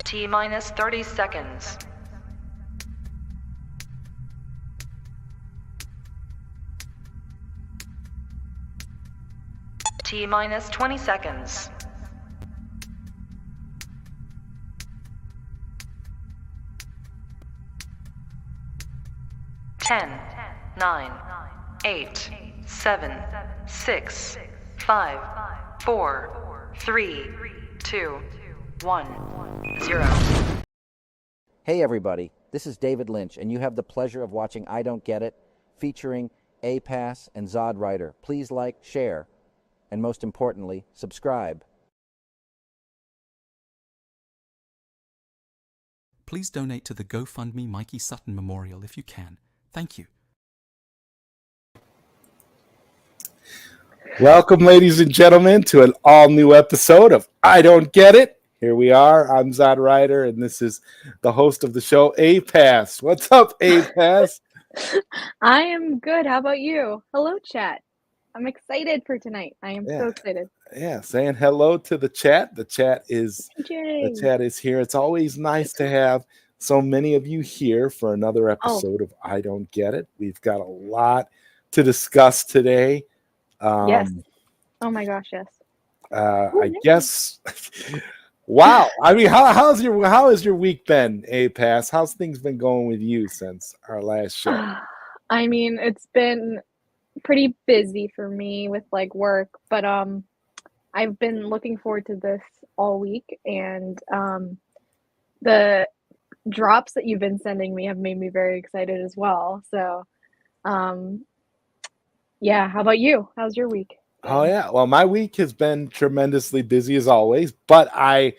T minus 30 seconds. T minus 20 seconds. Ten, 9, 8, 7, 6, 5, 4, 3, 2, 1, 0. Hey everybody, this is David Lynch, and you have the pleasure of watching I Don't Get It, featuring APass and ZodWriter. Please like, share, and most importantly, subscribe. Please donate to the GoFundMe Mikey Sutton Memorial if you can. Thank you. Welcome, ladies and gentlemen, to an all-new episode of I Don't Get It. Here we are. I'm ZodWriter, and this is the host of the show, APass. What's up, APass? I am good. How about you? Hello, chat. I'm excited for tonight. I am so excited. Yeah, saying hello to the chat. The chat is here. It's always nice to have so many of you here for another episode of I Don't Get It. We've got a lot to discuss today. Yes. Oh my gosh, yes. I guess. Wow. I mean, how has your week been, APass? How's things been going with you since our last show? I mean, it's been pretty busy for me with like work, but I've been looking forward to this all week, and the drops that you've been sending me have made me very excited as well. So yeah, how about you? How's your week? Oh yeah, well, my week has been tremendously busy as always, but I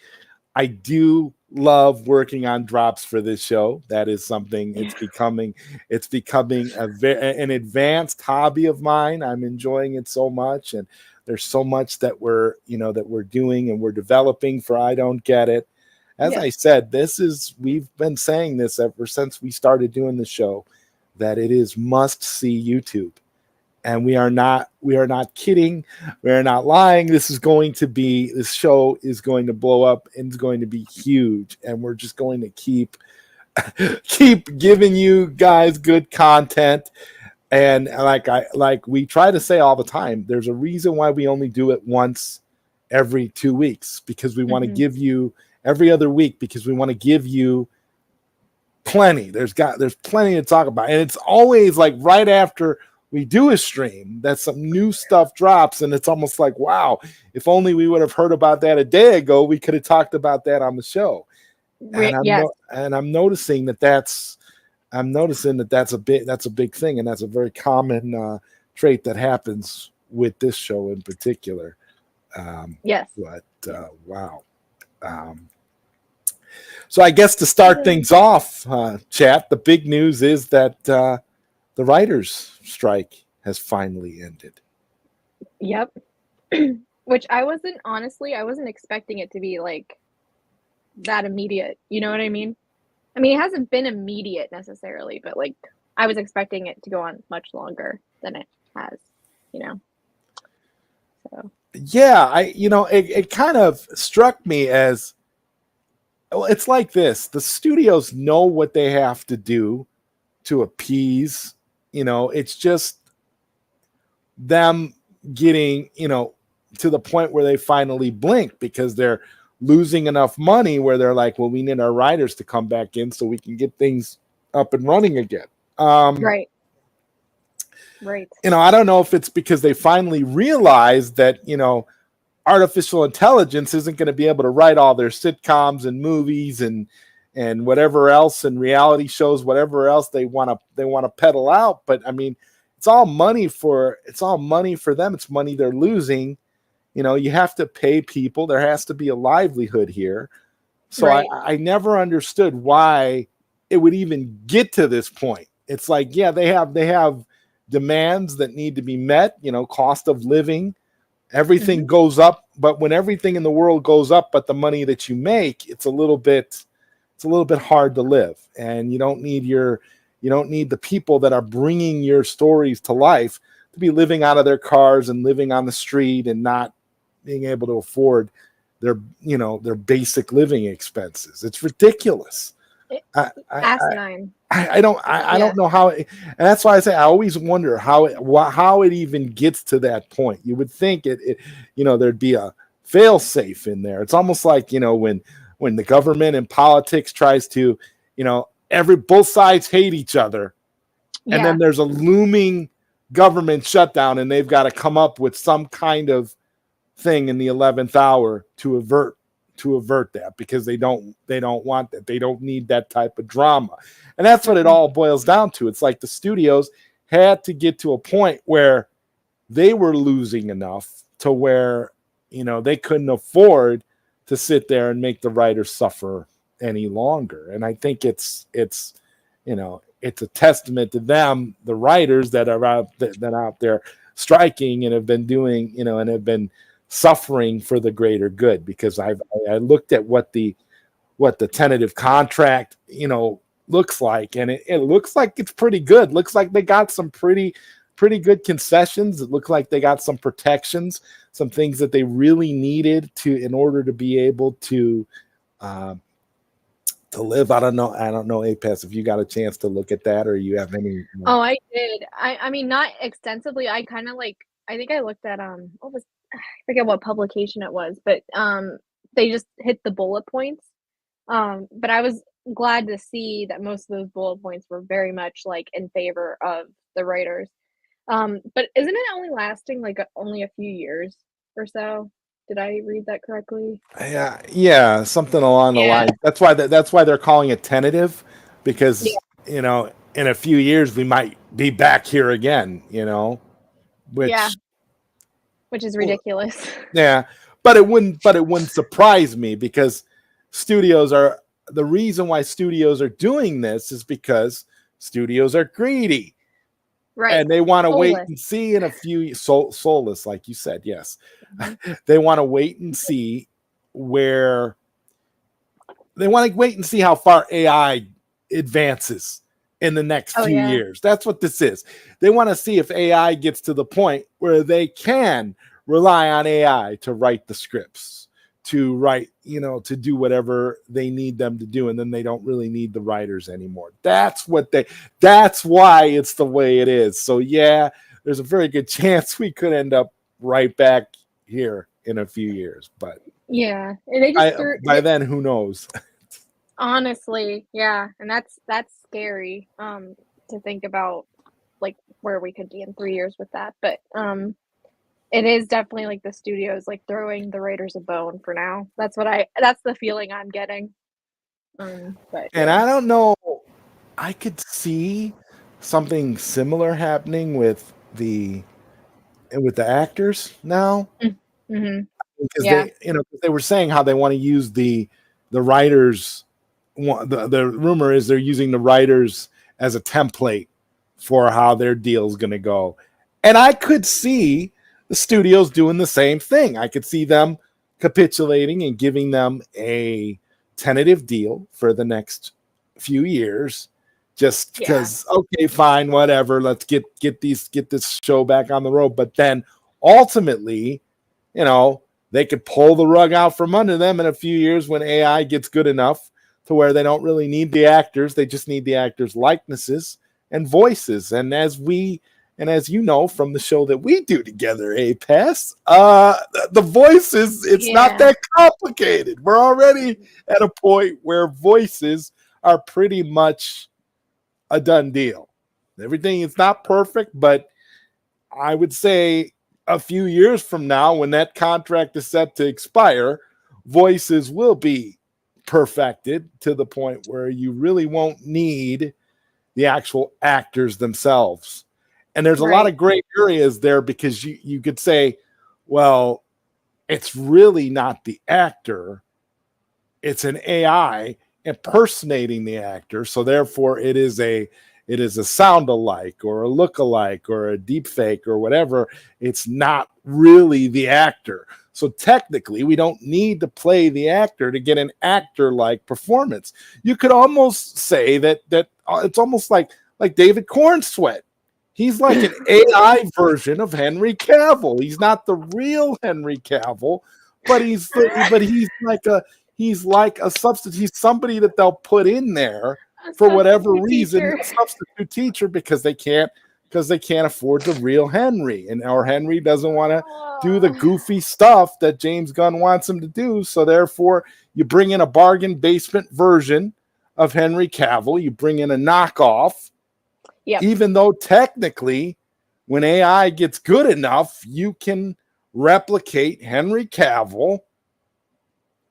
do love working on drops for this show. That is something it's becoming an advanced hobby of mine. I'm enjoying it so much, and there's so much that we're doing and we're developing for I Don't Get It. As I said, we've been saying this ever since we started doing the show, that it is must-see YouTube. And we are not kidding. We are not lying. This show is going to blow up and it's going to be huge. And we're just going to keep giving you guys good content. And like we try to say all the time, there's a reason why we only do it once every 2 weeks, because we want to give you every other week, because we want to give you plenty. There's plenty to talk about. And it's always like right after we do a stream that some new stuff drops, and it's almost like, wow, if only we would have heard about that a day ago, we could have talked about that on the show. And I'm noticing that's a big thing, and that's a very common trait that happens with this show in particular. Yes. But wow. So I guess to start things off, chat, the big news is that the writers' strike has finally ended. Yep. Which I wasn't expecting it to be like that immediate. You know what I mean? I mean, it hasn't been immediate necessarily, but like I was expecting it to go on much longer than it has, you know? So. Yeah, it kind of struck me as, well, it's like this. The studios know what they have to do to appease. It's just them getting, to the point where they finally blink, because they're losing enough money where they're like, well, we need our writers to come back in so we can get things up and running again. Right. I don't know if it's because they finally realized that, artificial intelligence isn't going to be able to write all their sitcoms and movies and whatever else, and reality shows, whatever else they want to peddle out. But I mean, it's all money for them. It's money they're losing. You have to pay people. There has to be a livelihood here. So I never understood why it would even get to this point. It's like, yeah, they have demands that need to be met, cost of living. Everything goes up, but when everything in the world goes up, but the money that you make, it's a little bit hard to live. And you don't need the people that are bringing your stories to life to be living out of their cars and living on the street and not being able to afford their basic living expenses. It's ridiculous. Asinine. I don't know how and that's why I say I always wonder how it even gets to that point. You would think it there'd be a fail safe in there. It's almost like when the government and politics tries to both sides hate each other, and then there's a looming government shutdown, and they've got to come up with some kind of thing in the 11th hour to avert that, because they don't want that. They don't need that type of drama. And that's what it all boils down to. It's like the studios had to get to a point where they were losing enough to where they couldn't afford to sit there and make the writers suffer any longer. And I think it's a testament to them, the writers that are out there striking and have been doing, and have been suffering for the greater good, because I looked at what the tentative contract looks like, and it looks like it's pretty good. Looks like they got some pretty good concessions. It looked like they got some protections, some things that they really needed in order to be able to live. I don't know, APass, if you got a chance to look at that, or you have any. Oh, I did. I mean, not extensively. I kind of I think I looked at I forget what publication it was, but they just hit the bullet points. But I was glad to see that most of those bullet points were very much in favor of the writers. But isn't it only lasting only a few years or so? Did I read that correctly? Yeah, something along the line. That's why they're calling it tentative, because in a few years we might be back here again. Which is ridiculous. Yeah, but it wouldn't surprise me, because the reason why studios are doing this is because studios are greedy. Right. And they want to wait and see in a few soulless, like you said, yes. Mm-hmm. They want to wait and see how far AI advances in the next few years. That's what this is. They want to see if AI gets to the point where they can rely on AI to write the scripts, to write, to do whatever they need them to do, and then they don't really need the writers anymore. That's why it's the way it is. So there's a very good chance we could end up right back here in a few years. But by then, who knows? Honestly, and that's scary to think about, where we could be in 3 years with that. But it is definitely the studios throwing the writers a bone for now. That's the feeling I'm getting. But I don't know. I could see something similar happening with the actors now. Mm-hmm. Because they were saying how they want to use the writers. The rumor is they're using the writers as a template for how their deal is going to go, and I could see the studios doing the same thing. I could see them capitulating and giving them a tentative deal for the next few years, just because, okay, fine, whatever, let's get this show back on the road. But then ultimately, they could pull the rug out from under them in a few years when AI gets good enough to where they don't really need the actors. They just need the actors' likenesses and voices. And as you know from the show that we do together, APass, the voices, it's not that complicated. We're already at a point where voices are pretty much a done deal. Everything is not perfect, but I would say a few years from now, when that contract is set to expire, voices will be perfected to the point where you really won't need the actual actors themselves. And there's a lot of gray areas there, because you could say, well, it's really not the actor. It's an AI impersonating the actor. So therefore it is a sound alike or a look alike or a deep fake or whatever. It's not really the actor. So technically we don't need to play the actor to get an actor-like performance. You could almost say that it's almost like David Cornsweet. He's like an AI version of Henry Cavill. He's not the real Henry Cavill, but he's like a substitute. He's somebody that they'll put in there for whatever reason, a substitute teacher, because they can't afford the real Henry, and our Henry doesn't want to do the goofy stuff that James Gunn wants him to do. So therefore, you bring in a bargain basement version of Henry Cavill. You bring in a knockoff, even though technically, when AI gets good enough, you can replicate Henry Cavill.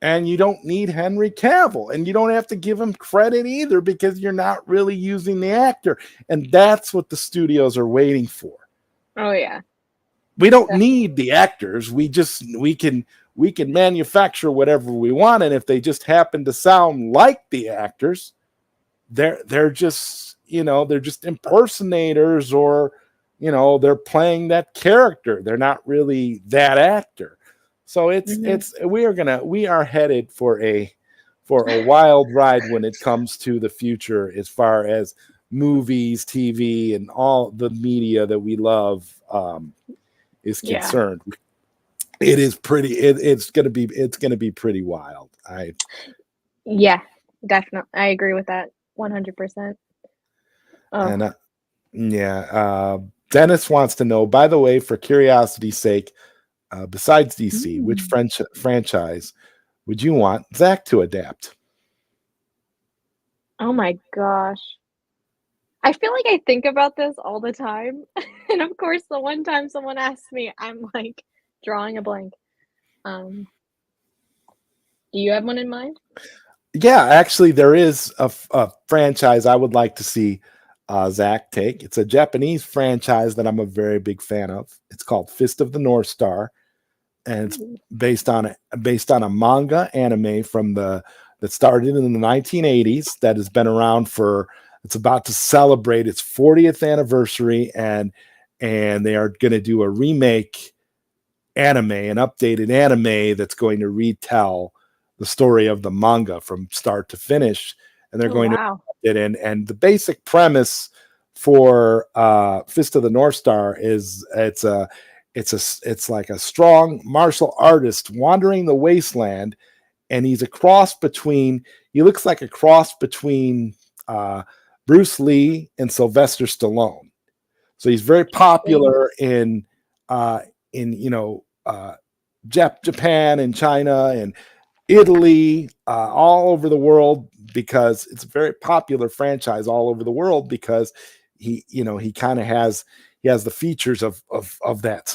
And you don't need Henry Cavill, and you don't have to give him credit either, because you're not really using the actor. And that's what the studios are waiting for. Oh yeah. We don't need the actors. We can manufacture whatever we want. And if they just happen to sound like the actors, they're just impersonators, or, they're playing that character. They're not really that actor. So we are headed for a wild ride when it comes to the future, as far as movies, TV, and all the media that we love is concerned. It is pretty. It's gonna be pretty wild. Yeah, definitely. I agree with that 100%. And Dennis wants to know, by the way, for curiosity's sake, besides DC, which franchise would you want Zack to adapt? Oh my gosh. I feel like I think about this all the time. And of course, the one time someone asks me, I'm like drawing a blank. Do you have one in mind? Yeah, actually, there is a franchise I would like to see Zack take. It's a Japanese franchise that I'm a very big fan of. It's called Fist of the North Star. And it's based on a manga anime that started in the 1980s, that has been around it's about to celebrate its 40th anniversary, and they are going to do a remake anime, an updated anime that's going to retell the story of the manga from start to finish, and they're going to put it in. And the basic premise for Fist of the North Star is it's like a strong martial artist wandering the wasteland, and he looks like a cross between Bruce Lee and Sylvester Stallone. So he's very popular in Japan and China and Italy, all over the world, because it's a very popular franchise all over the world, because he kind of has the features of that.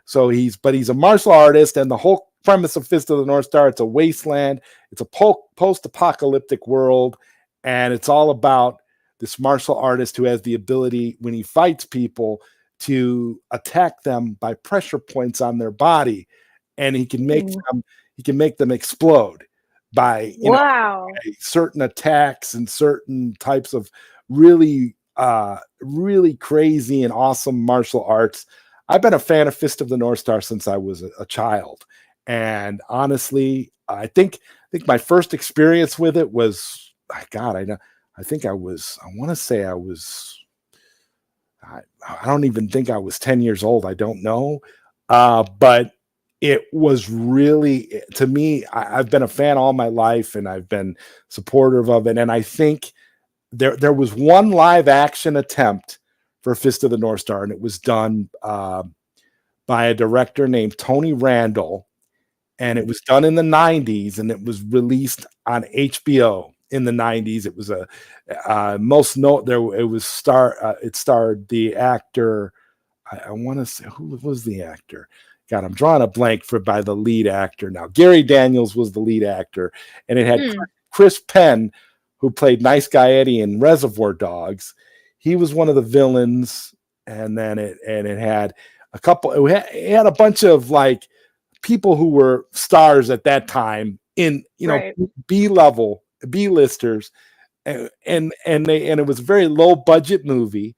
So he's a martial artist, and the whole premise of Fist of the North Star, it's a wasteland, it's a post-apocalyptic world, and it's all about this martial artist who has the ability, when he fights people, to attack them by pressure points on their body, and he can make them explode by certain attacks and certain types of really crazy and awesome martial arts. I've been a fan of Fist of the North Star since I was a child, and honestly, I think my first experience with it was, I don't even think I was 10 years old. I don't know, but it was really, to me, I've been a fan all my life, and I've been supportive of it. And I think there was one live action attempt for Fist of the North Star, and it was done by a director named Tony Randall, and it was done in the 90s, and it was released on HBO in the 90s. It was it starred the actor. I want to say, who was the actor? God, I'm drawing a blank by the lead actor now. Gary Daniels was the lead actor, and it had Chris Penn, who played Nice Guy Eddie in Reservoir Dogs. He was one of the villains, and then it had a couple. It had a bunch of like people who were stars at that time in B-listers, and it was a very low budget movie,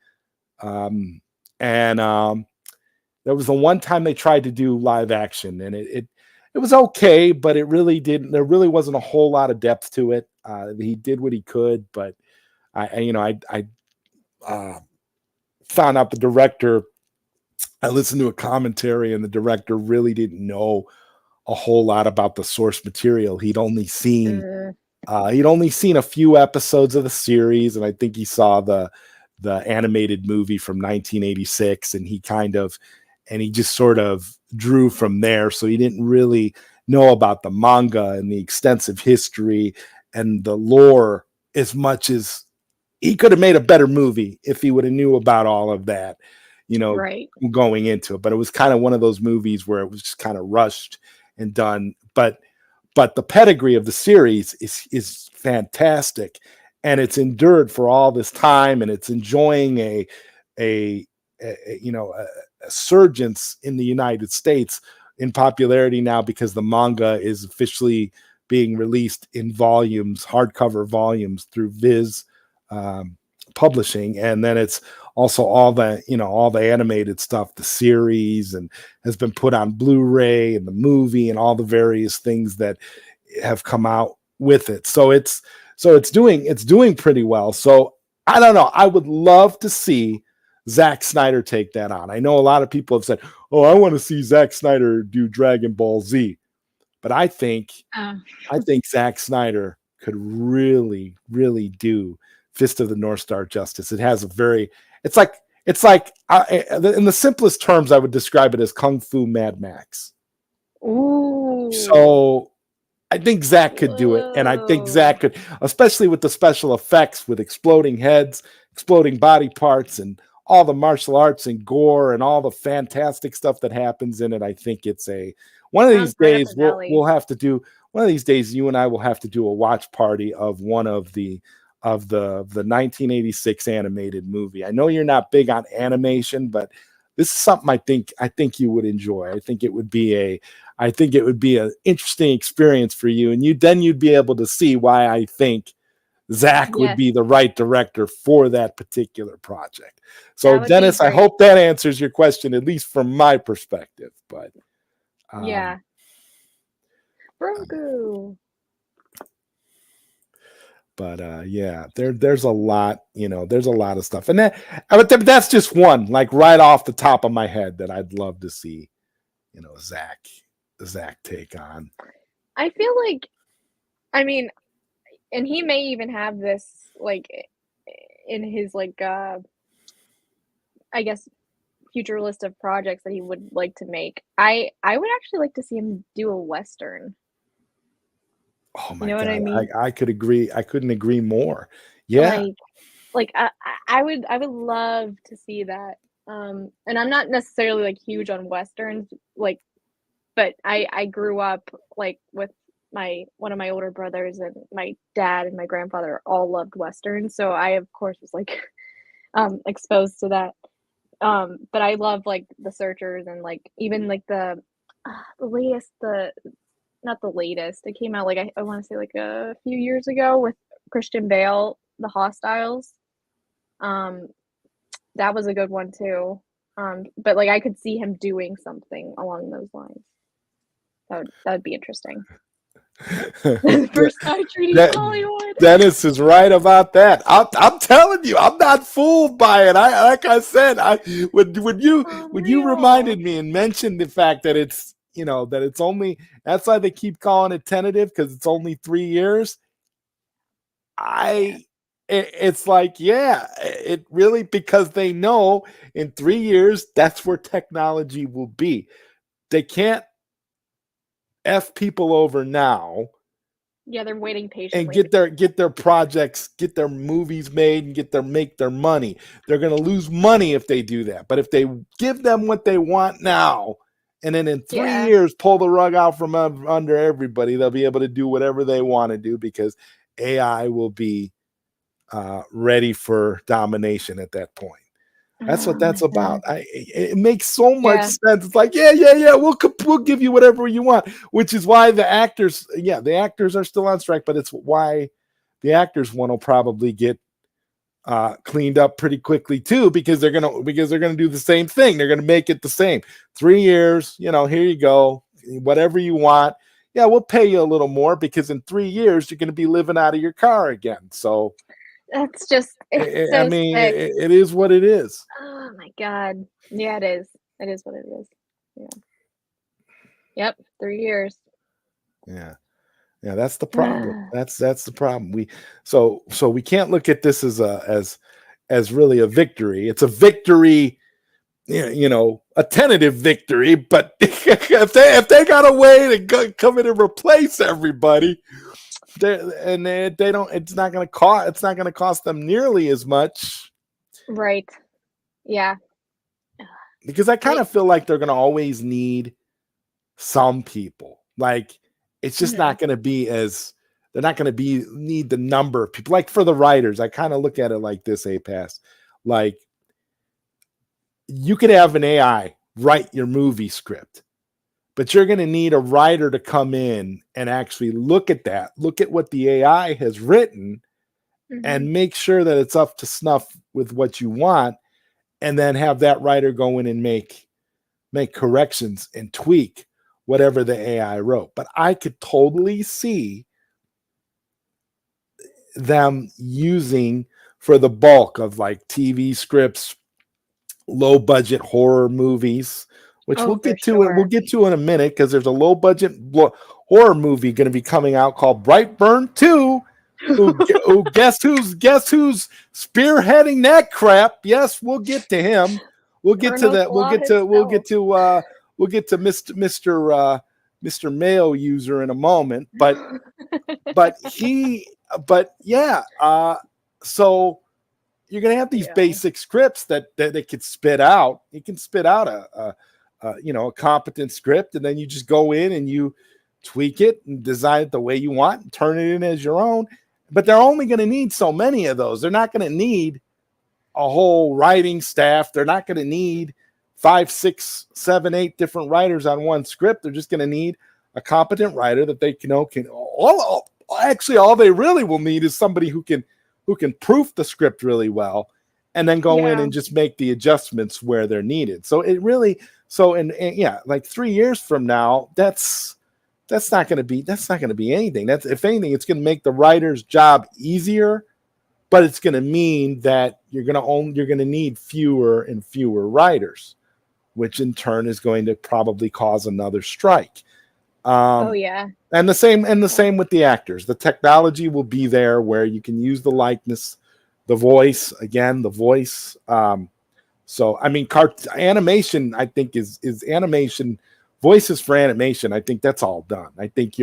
that was the one time they tried to do live action, and it was okay, but there really wasn't a whole lot of depth to it. He did what he could, but I found out the director. I listened to a commentary, and the director really didn't know a whole lot about the source material. He'd only seen Uh, a few episodes of the series, and I think he saw the animated movie from 1986, and he just sort of drew from there. So he didn't really know about the manga and the extensive history and the lore as much as he could have made a better movie if he would have knew about all of that, right. going into it. But it was kind of one of those movies where it was just kind of rushed and done. But the pedigree of the series is fantastic, and it's endured for all this time, and it's enjoying a surgence in the United States in popularity now, because the manga is officially being released in volumes, hardcover volumes, through Viz Publishing, and then it's also all the animated stuff, the series, and has been put on Blu-ray, and the movie, and all the various things that have come out with it. So it's doing pretty well. So I don't know. I would love to see Zack Snyder take that on. I know a lot of people have said, "Oh, I want to see Zack Snyder do Dragon Ball Z," but I think Zack Snyder could really, really do Fist of the North Star justice. It has it's like in the simplest terms, I would describe it as Kung Fu Mad Max. Ooh. So I think Zack could do it, and I think Zack could, especially with the special effects, with exploding heads, exploding body parts, and all the martial arts and gore and all the fantastic stuff that happens in it. I think it's one of these days we'll have to do. One of these days, you and I will have to do a watch party of one of the 1986 animated movie. I know you're not big on animation, but this is something I think you would enjoy. I think it would be an interesting experience for you, and you'd be able to see why I think Zack would be the right director for that particular project. So, Dennis, I hope that answers your question, at least from my perspective. But Bronco. But there's a lot, there's a lot of stuff, and that's just one, like right off the top of my head, that I'd love to see, Zack take on. I feel like, I mean, and he may even have this like in his I guess future list of projects that he would like to make. I would actually like to see him do a Western. Oh my God. What I mean? I could agree. I couldn't agree more. Yeah. I would love to see that. And I'm not necessarily like huge on Westerns, but I grew up with one of my older brothers, and my dad and my grandfather all loved Westerns. So I, of course, was exposed to that. But I love The Searchers, and even the latest, not the latest. It came out I want to say a few years ago with Christian Bale, The Hostiles. That was a good one too. But I could see him doing something along those lines. That would be interesting. First country Hollywood. Dennis is right about that. I'm telling you, I'm not fooled by it. Like I said, when you reminded me and mentioned the fact that it's that it's only, that's why they keep calling it tentative, because it's only 3 years. It's it really, because they know in 3 years that's where technology will be. They can't F people over now. Yeah, they're waiting patiently and get their projects, get their movies made, and make their money. They're going to lose money if they do that. But if they give them what they want now, and then in 3 years pull the rug out from under everybody, they'll be able to do whatever they want to do, because AI will be ready for domination at that point. That's what that's about. It makes so much sense. It's we'll give you whatever you want, which is why the actors are still on strike, but it's why the actors one will probably get cleaned up pretty quickly too, because they're gonna do the same thing. They're gonna make it the same. 3 years, here you go, whatever you want. Yeah, we'll pay you a little more, because in 3 years you're gonna be living out of your car again. So that's just, it's so sick. It is what it is. Oh my God. Yeah, it is. It is what it is. Yep, 3 years. Yeah. Yeah, that's the problem. That's the problem. So we can't look at this as really a victory. It's a victory, a tentative victory. But if they got a way to come in and replace everybody, they don't. It's not going to cost them nearly as much. Right. Yeah. Because I kind of feel like they're going to always need some people. Like it's just not going to be as. They're not going to need the number of people. Like for the writers, I kind of look at it like this, APass. Like you could have an AI write your movie script, but you're going to need a writer to come in and actually look at what the AI has written and make sure that it's up to snuff with what you want, and then have that writer go in and make corrections and tweak whatever the AI wrote. But I could totally see them using for the bulk of like TV scripts, low budget horror movies, which we'll get to in a minute, because there's a low budget horror movie going to be coming out called Brightburn 2. Who guess who's spearheading that crap? Yes, we'll get to him. We'll get to that. We'll get to Mr. Mail user in a moment. So you're gonna have these basic scripts that they could spit out. You can spit out a competent script, and then you just go in and you tweak it and design it the way you want and turn it in as your own. But they're only going to need so many of those. They're not going to need a whole writing staff. They're not going to need 5, 6, 7, 8 different writers on one script. They're just going to need a competent writer that they can all they really will need is somebody who can proof the script really well, and then go in and just make the adjustments where they're needed. So it really, like 3 years from now, that's not going to be anything. That's, if anything, it's going to make the writer's job easier, but it's going to mean that you're going to need fewer and fewer writers, which in turn is going to probably cause another strike. And the same with the actors. The technology will be there where you can use the likeness, the voice. So I mean, animation, I think is animation. Voices for animation, I think that's all done. I think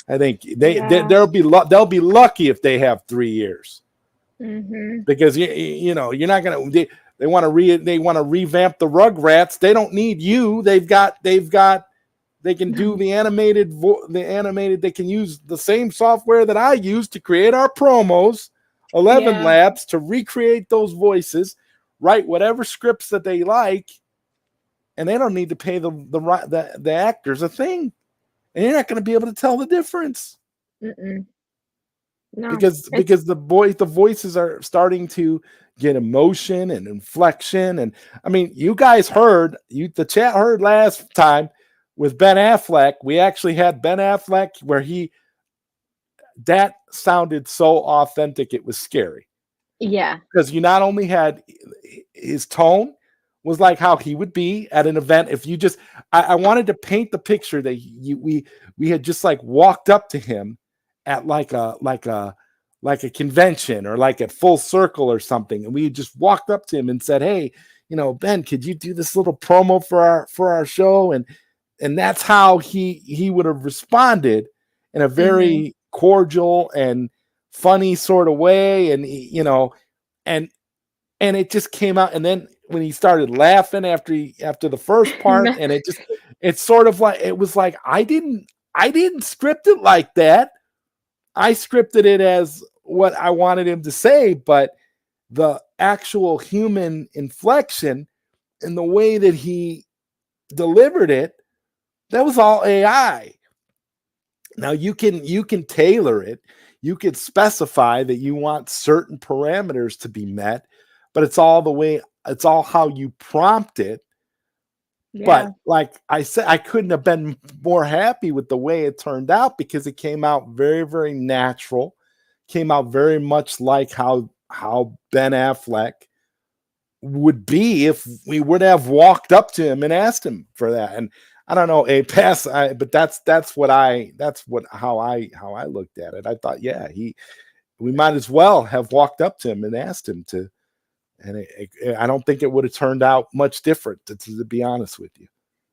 they'll be lucky if they have 3 years, because you're not gonna. They want to revamp the Rugrats. They don't need you. They can do the animated. They can use the same software that I use to create our promos. 11 Labs to recreate those voices, write whatever scripts that they like. And they don't need to pay the actors a thing, and you're not going to be able to tell the difference. No, because the voices are starting to get emotion and inflection. And I mean, you guys the chat heard last time with Ben Affleck. We actually had Ben Affleck where that sounded so authentic it was scary. Yeah, because you not only had his tone was like how he would be at an event. If you just, I wanted to paint the picture that we had just like walked up to him at like a convention, or like at Full Circle or something, and we just walked up to him and said, "Hey, Ben, could you do this little promo for our show?" And that's how he would have responded, in a very cordial and funny sort of way, and and it just came out. And then when he started laughing after the first part, and it's sort of like, it was like, I didn't script it like that. I scripted it as what I wanted him to say, but the actual human inflection and the way that he delivered it, that was all AI. Now you can tailor it. You could specify that you want certain parameters to be met, but it's all how you prompt it. Yeah. But like I said, I couldn't have been more happy with the way it turned out, because it came out very, very natural. Came out very much like how Ben Affleck would be if we would have walked up to him and asked him for that. And I don't know, APass, but that's how I looked at it. I thought, yeah, we might as well have walked up to him and asked him to, and I don't think it would have turned out much different, to be honest with you.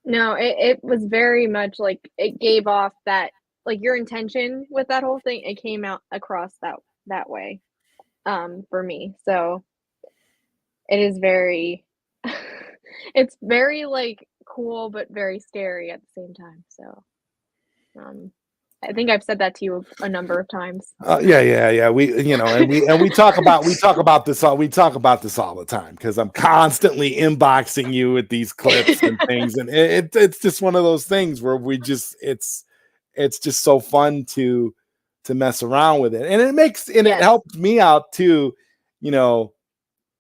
No, it was very much like it gave off that, like, your intention with that whole thing, it came out across that way, for me. So it is very, it's very like cool, but very scary at the same time. So, I think I've said that to you a number of times. Yeah. We talk about this all the time because I'm constantly inboxing you with these clips and things, and it's just one of those things where it's just so fun to mess around with it, and it helps me out too,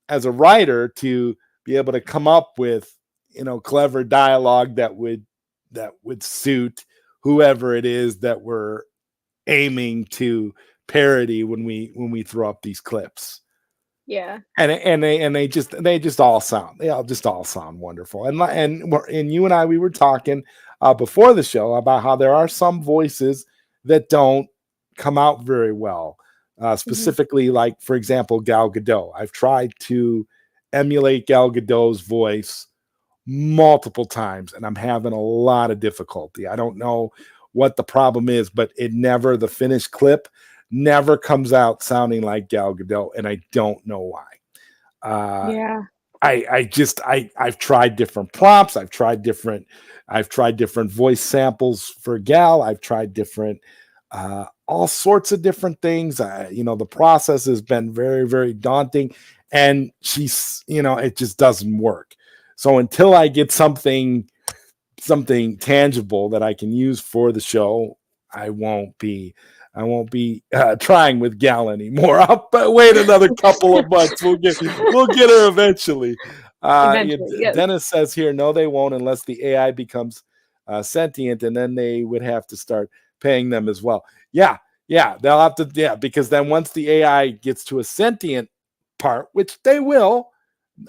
as a writer, to be able to come up with clever dialogue that would suit whoever it is that we're aiming to parody when we throw up these clips. Yeah. And they just all sound wonderful. And you and I, we were talking before the show about how there are some voices that don't come out very well. Specifically, like, for example, Gal Gadot. I've tried to emulate Gal Gadot's voice multiple times, and I'm having a lot of difficulty. I don't know what the problem is, but the finished clip never comes out sounding like Gal Gadot, and I don't know why. Yeah. I've tried different prompts. I've tried different voice samples for Gal. I've tried different all sorts of different things. The process has been very, very daunting, and she's, it just doesn't work. So until I get something tangible that I can use for the show, I won't be trying with Gal anymore. I'll wait another couple of months. We'll get her eventually. Yes. Dennis says here, no, they won't unless the AI becomes sentient, and then they would have to start paying them as well. Yeah, they'll have to. Yeah, because then once the AI gets to a sentient part, which they will,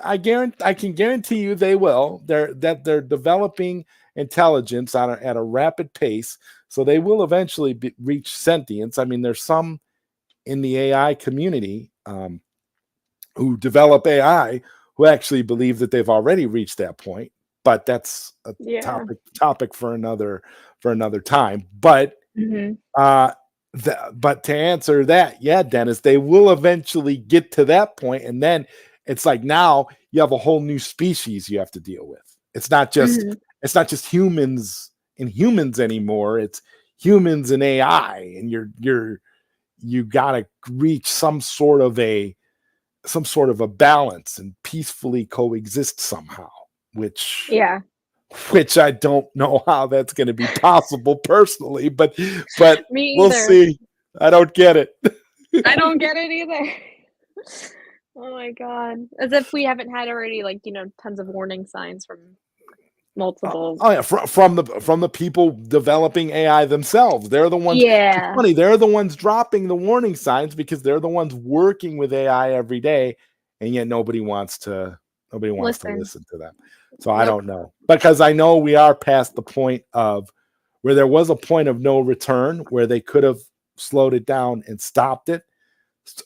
I can guarantee you they will. They're developing intelligence at a rapid pace, so they will eventually reach sentience. I mean, there's some in the AI community who develop AI who actually believe that they've already reached that point, but that's a topic for another time. But but to answer that, yeah, Dennis, they will eventually get to that point, and then it's like now you have a whole new species you have to deal with. It's not just humans and humans anymore. It's humans and AI, and you got to reach some sort of a balance and peacefully coexist somehow. Which I don't know how that's going to be possible personally, but we'll see. I don't get it. I don't get it either. Oh my God. As if we haven't had already, tons of warning signs from multiple. From the people developing AI themselves. They're the ones. Yeah. It's funny. They're the ones dropping the warning signs because they're the ones working with AI every day, and yet nobody wants to listen to them. So I don't know, because I know we are past the point of where there was a point of no return where they could have slowed it down and stopped it,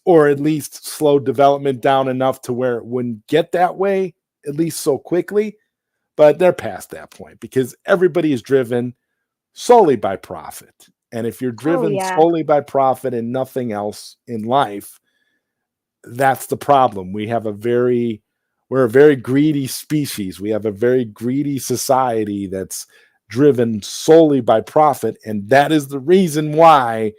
or at least slowed development down enough to where it wouldn't get that way, at least so quickly. But they're past that point because everybody is driven solely by profit. And if you're driven solely by profit and nothing else in life, that's the problem. We're a very greedy species. We have a very greedy society that's driven solely by profit. And that is the reason why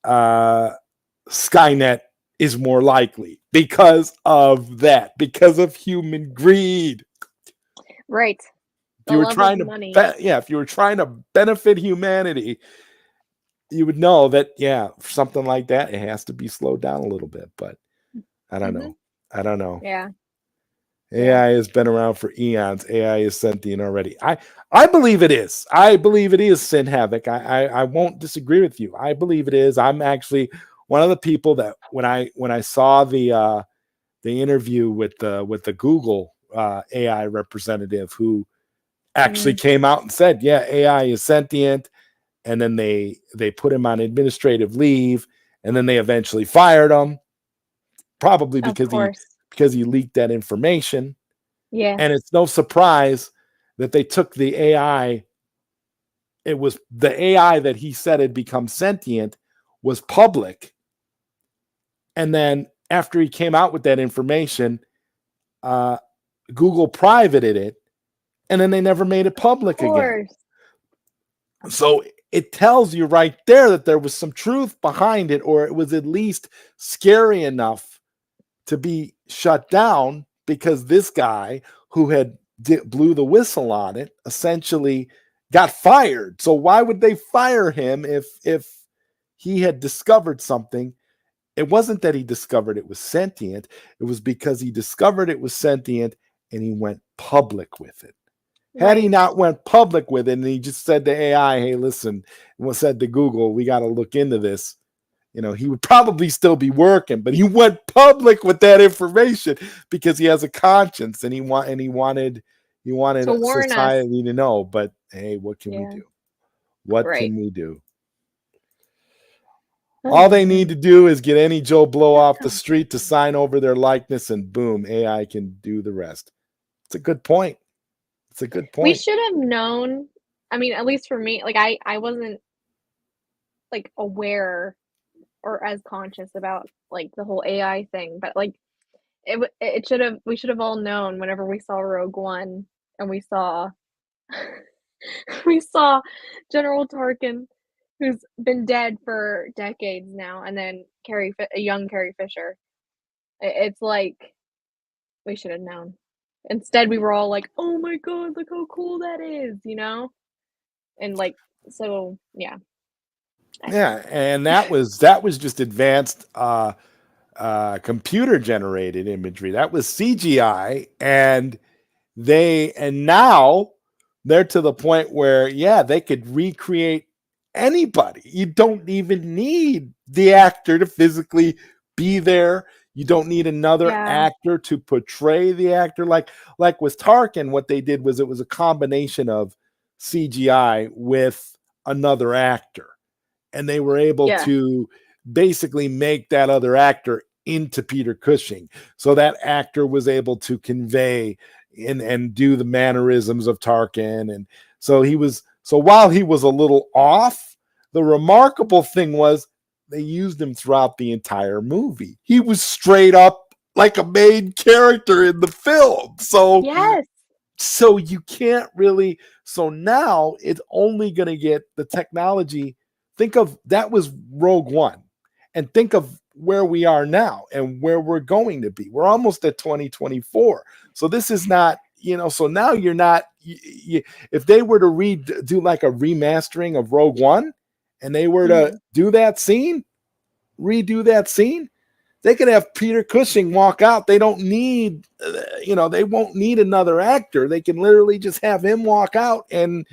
Skynet is more likely, because of that, because of human greed. Right. If you were trying to benefit humanity, you would know that, something like that, it has to be slowed down a little bit. But I don't know. Yeah. AI has been around for eons. AI is sentient already. I believe it is. I believe it is Sin Havoc. I won't disagree with you. I believe it is. I'm actually one of the people that when I saw the interview with the Google AI representative who actually came out and said, yeah, AI is sentient. And then they put him on administrative leave, and then they eventually fired him, probably because he leaked that information. Yeah. And it's no surprise that they took the AI. It was the AI that he said had become sentient was public. And then after he came out with that information, Google privated it, and then they never made it public again. So it tells you right there that there was some truth behind it, or it was at least scary enough to be shut down, because this guy who had blew the whistle on it essentially got fired. So why would they fire him if he had discovered something? It wasn't that he discovered it was sentient. It was because he discovered it was sentient and he went public with it. Right. Had he not went public with it and he just said to AI, hey, listen, and said to Google, we got to look into this, he would probably still be working, but he went public with that information because he has a conscience and he wanted society to know. But hey, what can we do? What can we do? All they need to do is get any Joe Blow off the street to sign over their likeness, and boom, AI can do the rest. It's a good point. We should have known. I mean, at least for me, like I wasn't like aware or as conscious about like the whole AI thing, but like we should have all known whenever we saw Rogue One and we saw General Tarkin, who's been dead for decades now, and then a young Carrie Fisher. It's like we should have known. Instead, we were all like, "Oh my god, look how cool that is," and like, so yeah. Yeah, and that was just advanced computer generated imagery. That was CGI, and now they're to the point where they could recreate anybody. You don't even need the actor to physically be there. You don't need another actor to portray the actor. Like with Tarkin, what they did was it was a combination of CGI with another actor. And they were able to basically make that other actor into Peter Cushing. So that actor was able to convey and do the mannerisms of Tarkin. And so while he was a little off, the remarkable thing was they used him throughout the entire movie. He was straight up like a main character in the film. So you can't really. So now it's only going to get the technology. Think of that was Rogue One, and think of where we are now and where we're going to be. We're almost at 2024. So this is not, so now you're not, if they were to do like a remastering of Rogue One and they were to do that scene, redo that scene, they could have Peter Cushing walk out. They don't need, they won't need another actor. They can literally just have him walk out and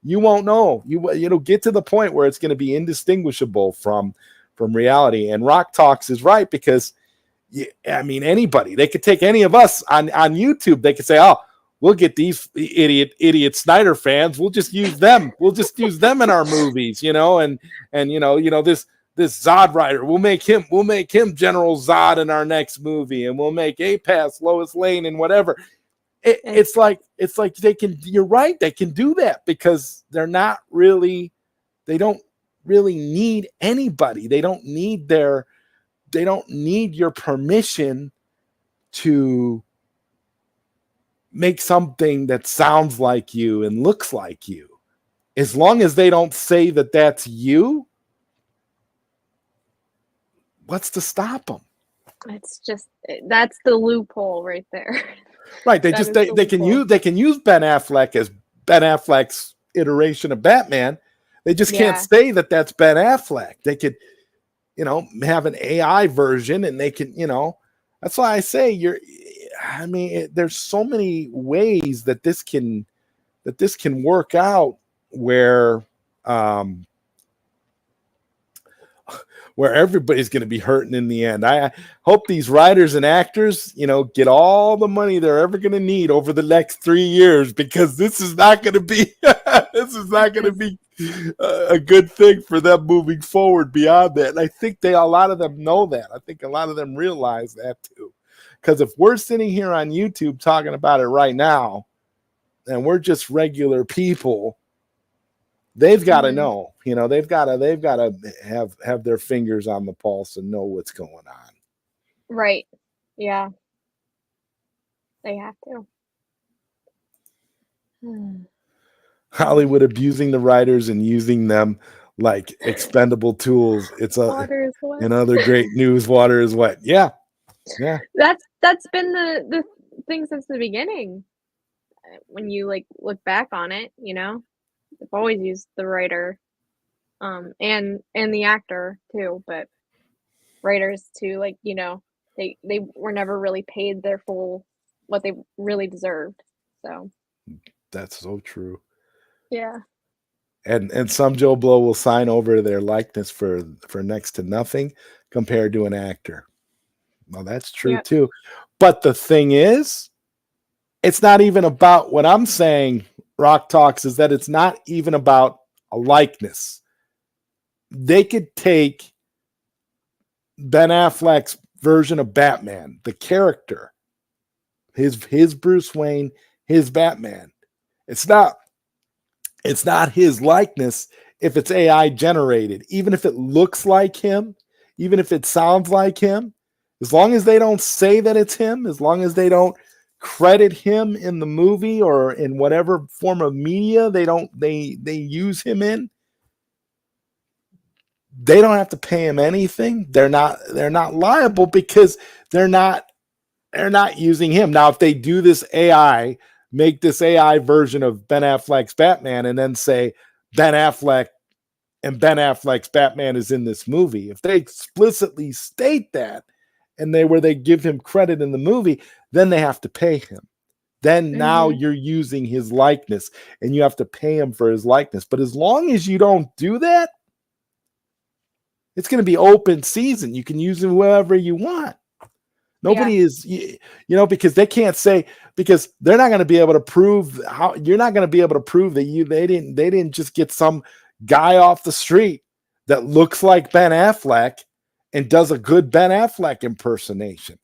you won't know. It'll get to the point where it's going to be indistinguishable from reality. And Rock Talks is right, because anybody, they could take any of us on YouTube. They could say, oh, we'll get these idiot Snyder fans. We'll just use them. We'll just use them in our movies, and this ZodWriter, we'll make him General Zod in our next movie, and we'll make APass Lois Lane and whatever. It's like they can. You're right. They can do that because they don't really need anybody. They don't need your permission to make something that sounds like you and looks like you. As long as they don't say that that's you, what's to stop them? That's the loophole right there. Right. They can use Ben Affleck as Ben Affleck's iteration of Batman. They just can't say that that's Ben Affleck. They could, have an AI version, and they can, that's why I say there's so many ways that this can work out where where everybody's going to be hurting in the end. I hope these writers and actors, get all the money they're ever going to need over the next 3 years, because this is not going to be a good thing for them moving forward beyond that. And I think a lot of them know that. I think a lot of them realize that too. Because if we're sitting here on YouTube talking about it right now, and we're just regular people, they've got to know, they've got to have their fingers on the pulse and know what's going on. Right. Yeah. They have to. Hollywood abusing the writers and using them like expendable tools. It's another great news. Water is wet. Yeah. Yeah. That's been the thing since the beginning. When you look back on it, they've always used the writer, and the actor too, but writers too, they were never really paid their full what they really deserved. So that's so true. Yeah. And some Joe Blow will sign over their likeness for next to nothing compared to an actor. Well, that's true too. But the thing is, it's not even about what I'm saying, Rock Talks, is that it's not even about a likeness. They could take Ben Affleck's version of Batman, the character, his Bruce Wayne, his Batman. It's not his likeness if it's AI generated, even if it looks like him, even if it sounds like him, as long as they don't say that it's him, as long as they don't credit him in the movie or in whatever form of media they use him in, they don't have to pay him anything. They're not liable because they're not using him. Now, if they do this AI, make this AI version of Ben Affleck's Batman and then say Ben Affleck and Ben Affleck's Batman is in this movie, if they explicitly state that and they give him credit in the movie, then they have to pay him. Then now you're using his likeness and you have to pay him for his likeness. But as long as you don't do that, it's going to be open season. You can use him wherever you want. Nobody is, because they can't say, because they're not going to be able to prove you're not going to be able to prove that they didn't just get some guy off the street that looks like Ben Affleck and does a good Ben Affleck impersonation.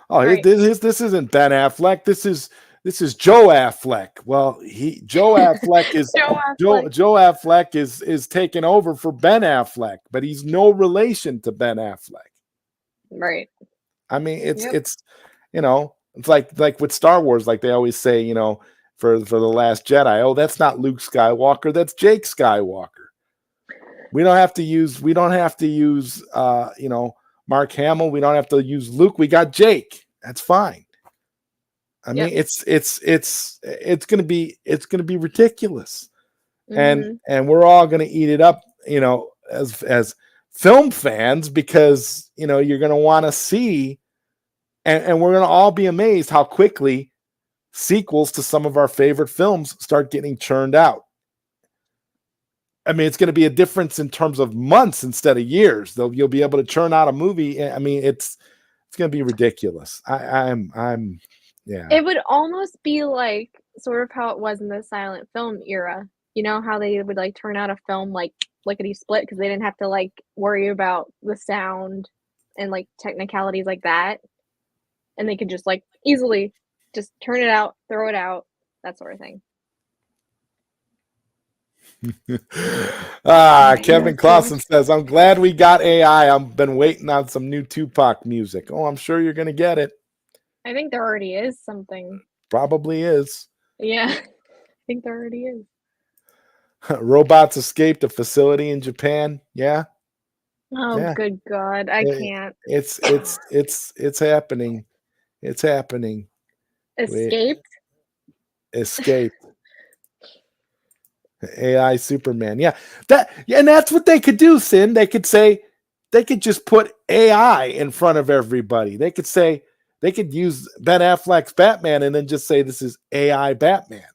Oh, right. This isn't Ben Affleck. This is Joe Affleck. Well, Joe Affleck is Joe Affleck is taking over for Ben Affleck, but he's no relation to Ben Affleck. Right. I mean, it's like with Star Wars, like they always say, for the Last Jedi, oh, that's not Luke Skywalker, that's Jake Skywalker. We don't have to use Mark Hamill. We don't have to use Luke. We got Jake. That's fine. I mean, it's gonna be ridiculous, and we're all gonna eat it up, as film fans, because you're gonna want to see, and we're gonna all be amazed how quickly sequels to some of our favorite films start getting churned out. I mean, it's going to be a difference in terms of months instead of years. You'll be able to churn out a movie. I mean, it's going to be ridiculous. I'm It would almost be like sort of how it was in the silent film era. You know how they would turn out a film like Lickety Split because they didn't have to worry about the sound and technicalities like that, and they could just easily just turn it out, throw it out, that sort of thing. Kevin Clausen says, I'm glad we got AI. I've been waiting on some new Tupac music. Oh, I'm sure you're going to get it. I think there already is something. Probably is. Yeah, I think there already is. Robots escaped a facility in Japan. Yeah. Oh, yeah. Good God. I can't. It's happening. It's happening. Escaped? Escaped. AI Superman. Yeah. And that's what they could do, Sin. They could just put AI in front of everybody. They could use Ben Affleck's Batman and then just say this is AI Batman.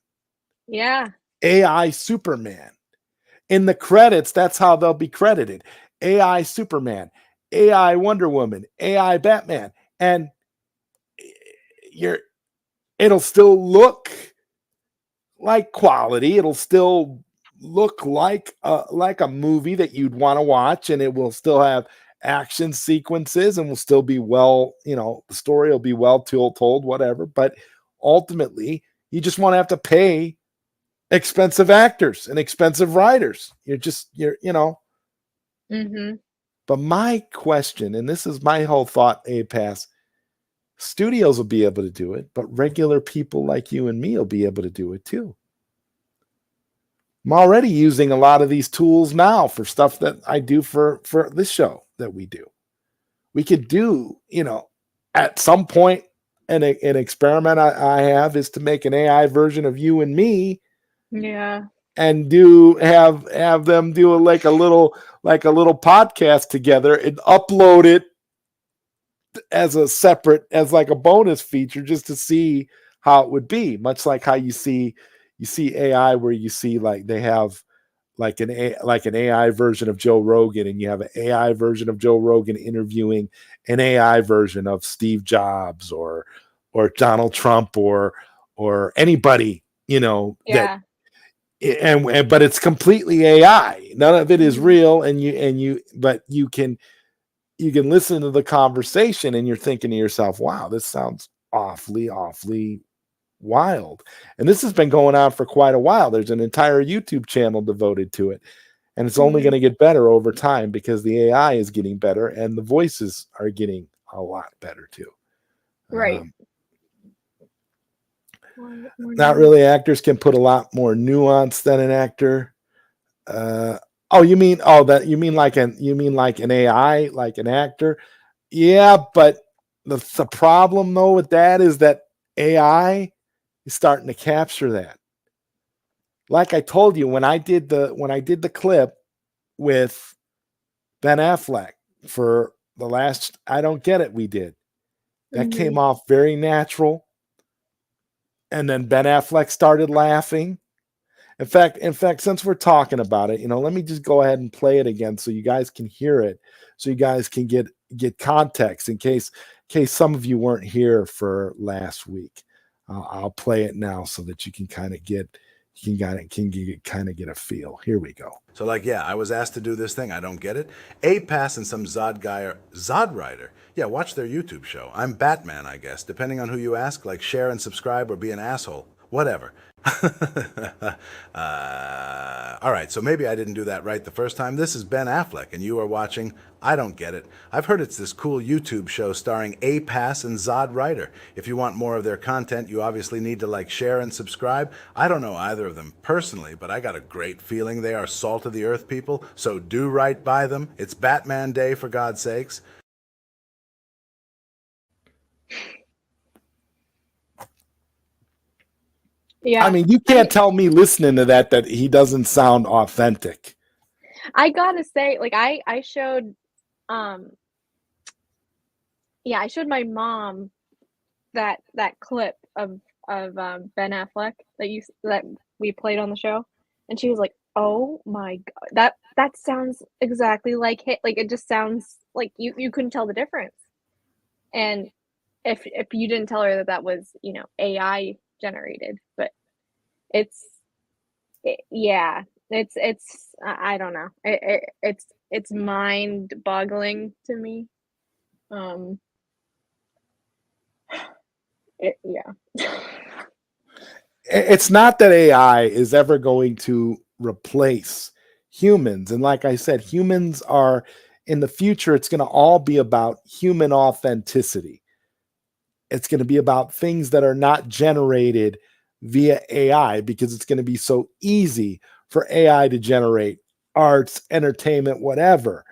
Yeah. AI Superman. in the credits, that's how they'll be credited. AI Superman, AI Wonder Woman, AI Batman. And it'll still look like quality. It'll still look like a movie that you'd want to watch, and it will still have action sequences and will still be well, the story will be well told, whatever. But ultimately, you just want to have to pay expensive actors and expensive writers. Mm-hmm. But my question, and this is my whole thought, APass, studios will be able to do it, but regular people like you and me will be able to do it too. I'm already using a lot of these tools now for stuff that I do for this show that we do. We could do, at some point, an experiment I have is to make an AI version of you and me. Yeah. And have them do like a little podcast together and upload it as like a bonus feature, just to see how it would be. Much like how you see AI, where you see like they have like an AI version of Joe Rogan, and you have an AI version of Joe Rogan interviewing an AI version of Steve Jobs or Donald Trump or anybody, Yeah. but it's completely AI. None of it is real, but you can listen to the conversation, and you're thinking to yourself, wow, this sounds awfully wild. And this has been going on for quite a while. There's an entire YouTube channel devoted to it, and it's only going to get better over time because the AI is getting better and the voices are getting a lot better too. Right. Not really. Actors can put a lot more nuance than an actor. You mean like an AI, like an actor? Yeah, but the problem though with that is that AI is starting to capture that. Like I told you, when I did the clip with Ben Affleck for the last I Don't Get It we did, that came off very natural. And then Ben Affleck started laughing. In fact, since we're talking about it, let me just go ahead and play it again so you guys can hear it, so you guys can get context in case some of you weren't here for last week. I'll play it now so that you can kind of get a feel. Here we go. So I was asked to do this thing. I don't get it. APass and some ZodWriter. Yeah, watch their YouTube show. I'm Batman, I guess. Depending on who you ask, share and subscribe or be an asshole. Whatever. All right, so maybe I didn't do that right the first time. This is Ben Affleck, and you are watching I Don't Get It. I've heard it's this cool YouTube show starring APass and ZodWriter. If you want more of their content, you obviously need to share, and subscribe. I don't know either of them personally, but I got a great feeling they are salt of the earth people, so do right by them. It's Batman Day, for God's sakes. Yeah. I mean, you can't tell me listening to that he doesn't sound authentic. I gotta say, I showed, I showed my mom that clip of Ben Affleck that we played on the show, and she was like, "Oh my God, that sounds exactly like him." It just sounds like you couldn't tell the difference. And if you didn't tell her that was AI generated, but it's I don't know, it's mind boggling to me. It's not that AI is ever going to replace humans, and like I said, humans are in the future. It's going to all be about human authenticity. It's going to be about things that are not generated via AI, because it's going to be so easy for AI to generate arts, entertainment, whatever.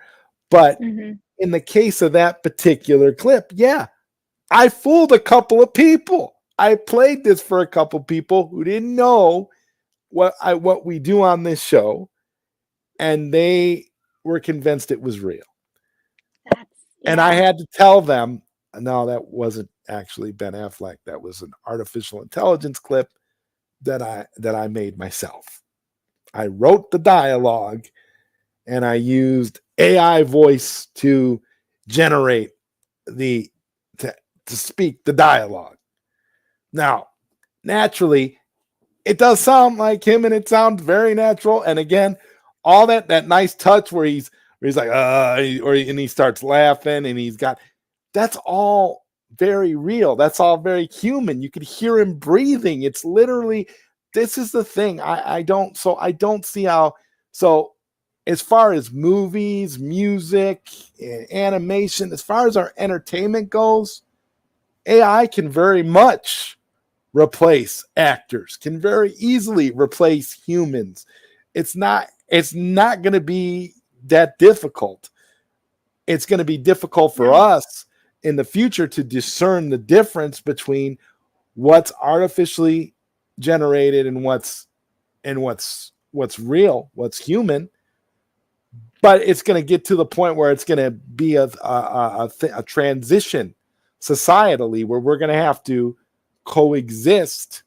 But in the case of that particular clip, I fooled a couple of people. I played this for a couple of people who didn't know what we do on this show, and they were convinced it was real. And I had to tell them, no, that wasn't actually Ben Affleck. That was an artificial intelligence clip that I made myself. I wrote the dialogue and I used AI voice to generate to speak the dialogue. Now, naturally, it does sound like him and it sounds very natural. And again, all that nice touch where he's like, and he starts laughing and that's all very real. That's all very human. You could hear him breathing. It's literally, this is the thing. I don't see how, so as far as movies, music, animation, as far as our entertainment goes, AI can very much replace actors, can very easily replace humans. It's not going to be that difficult. It's going to be difficult for us in the future to discern the difference between what's artificially generated and what's real, what's human. But it's going to get to the point where it's going to be a transition societally where we're going to have to coexist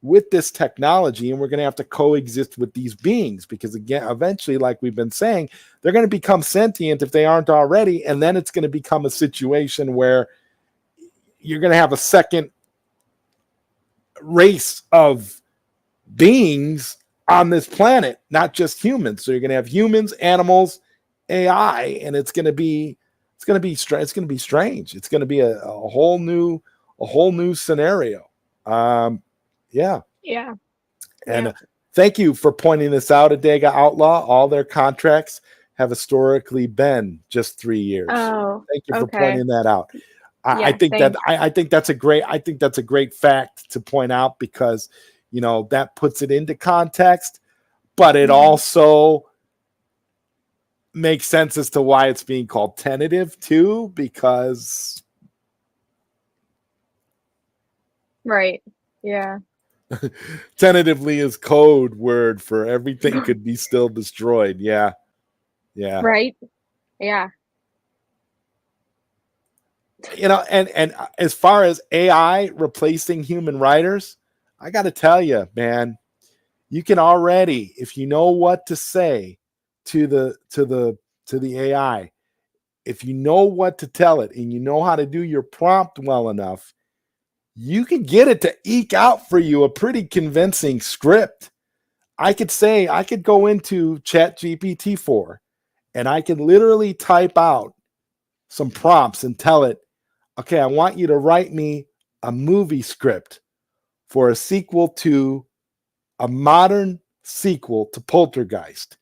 with this technology, and we're going to have to coexist with these beings, because again, eventually, like we've been saying, they're going to become sentient if they aren't already, and then it's going to become a situation where you're going to have a second race of beings on this planet, not just humans. So you're going to have humans, animals, AI, and it's going to be strange. It's going to be a whole new scenario. Yeah. And thank you for pointing this out, Adega Outlaw. All their contracts have historically been just 3 years. Oh, thank you for pointing that out. I think that's a great fact to point out, because that puts it into context, but it also makes sense as to why it's being called tentative too, because tentatively is code word for everything could be still destroyed. Right. Yeah. And as far as AI replacing human writers, I got to tell you, man, you can already, if you know what to say to the AI, if you know what to tell it and you know how to do your prompt well enough, you can get it to eke out for you a pretty convincing script. I could go into ChatGPT-4 and I could literally type out some prompts and tell it, okay, I want you to write me a movie script for a sequel to a modern sequel to Poltergeist.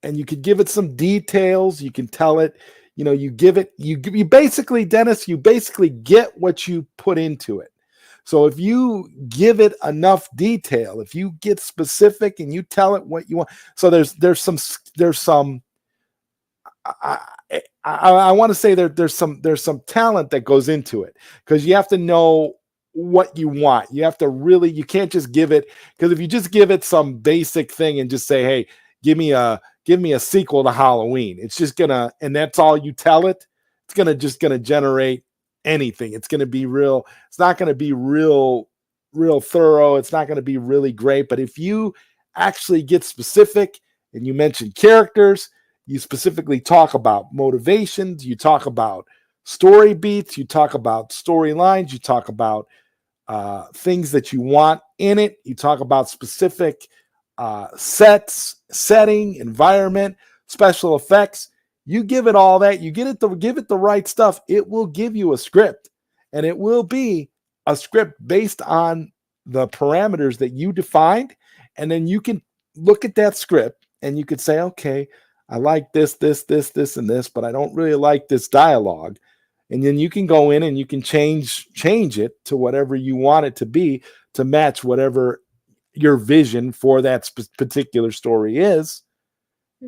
And you could give it some details. You can tell it, you basically, Dennis, you basically get what you put into it. So if you give it enough detail, if you get specific and you tell it what you want, so there's some I want to say there's some talent that goes into it, because you have to know what you want. You have to really, you can't just give it, because if you just give it some basic thing and just say, hey, give me a sequel to Halloween, it's just gonna, and that's all you tell it, it's gonna generate anything. It's gonna be real. It's not gonna be real thorough. It's not gonna be really great. But if you actually get specific and you mention characters, you specifically talk about motivations, you talk about story beats, you talk about storylines, you talk about things that you want in it, you talk about specific sets, setting, environment, special effects. You give it all that, you give it the right stuff, it will give you a script, and it will be a script based on the parameters that you defined. And then you can look at that script and you could say, okay, I like this, and this, but I don't really like this dialogue. And then you can go in and you can change it to whatever you want it to be, to match whatever your vision for that particular story is.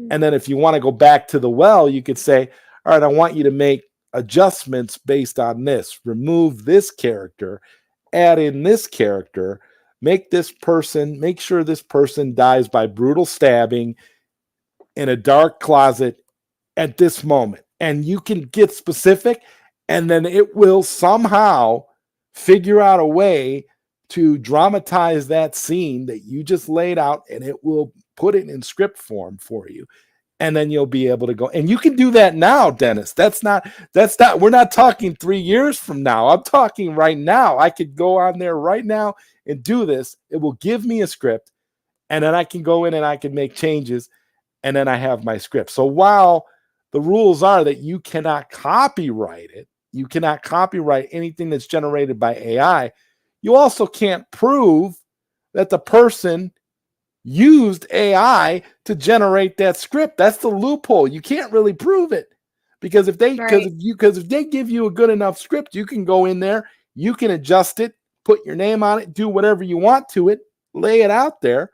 And then if you want to go back to the well, you could say, all right, I want you to make adjustments based on this. Remove this character, add in this character, make sure this person dies by brutal stabbing in a dark closet at this moment. And you can get specific, and then it will somehow figure out a way to dramatize that scene that you just laid out, and it will put it in script form for you. And then you'll be able to go. And you can do that now, Dennis. We're not talking 3 years from now. I'm talking right now. I could go on there right now and do this. It will give me a script. And then I can go in and I can make changes. And then I have my script. So while the rules are that you cannot copyright it, you cannot copyright anything that's generated by AI, you also can't prove that the person used AI to generate that script. That's the loophole. You can't really prove it, because if they give you a good enough script, you can go in there, you can adjust it, put your name on it, do whatever you want to it, lay it out there,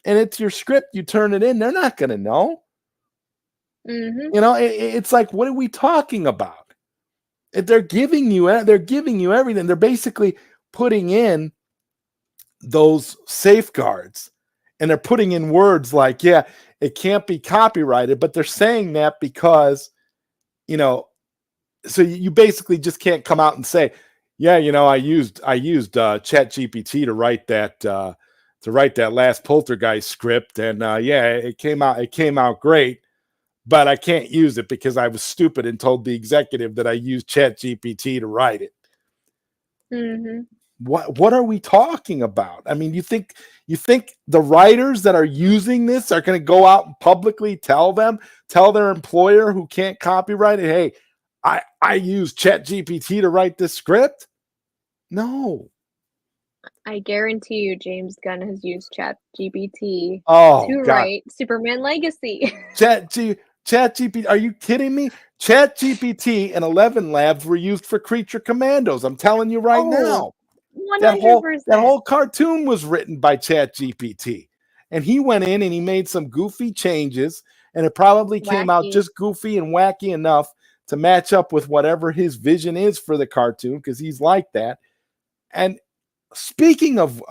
and it's your script. You turn it in, they're not going to know. Mm-hmm. You know, it's like, what are we talking about? If they're giving you everything. They're basically putting in those safeguards. And they're putting in words like, yeah, it can't be copyrighted, but they're saying that because, you know, so you basically just can't come out and say, yeah, you know, I used ChatGPT to write that last Poltergeist script, and yeah, it came out great, but I can't use it because I was stupid and told the executive that I used ChatGPT to write it. Mm-hmm. What are we talking about? I mean, you think the writers that are using this are going to go out and publicly tell their employer who can't copyright it, hey, I used ChatGPT to write this script? No. I guarantee you James Gunn has used ChatGPT to write Superman Legacy. ChatGPT, are you kidding me? ChatGPT and 11 Labs were used for Creature Commandos. I'm telling you right now. 100%. That whole cartoon was written by ChatGPT, and he went in and he made some goofy changes, and it probably came out just goofy and wacky enough to match up with whatever his vision is for the cartoon, because he's like that. And speaking of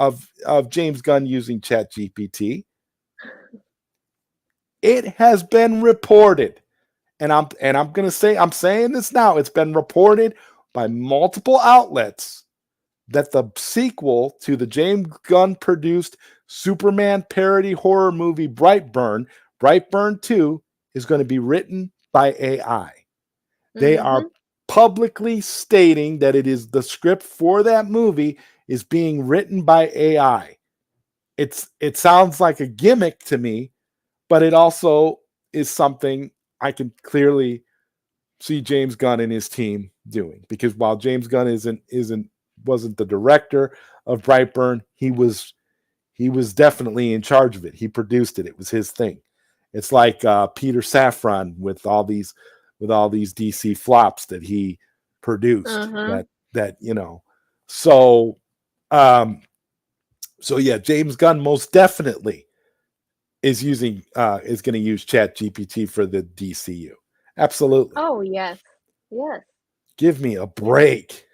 James Gunn using ChatGPT, it has been reported, and I'm saying this now. It's been reported by multiple outlets that the sequel to the James Gunn produced Superman parody horror movie Brightburn 2, is going to be written by AI. They are publicly stating that it is the script for that movie is being written by AI. It sounds like a gimmick to me, but it also is something I can clearly see James Gunn and his team doing, because while James Gunn wasn't the director of Brightburn, he was definitely in charge of it. He produced it. It was his thing. It's like Peter Safran with all these DC flops that he produced. That you know. So yeah, James Gunn most definitely is going to use ChatGPT for the DCU. Absolutely. Oh yes. Give me a break.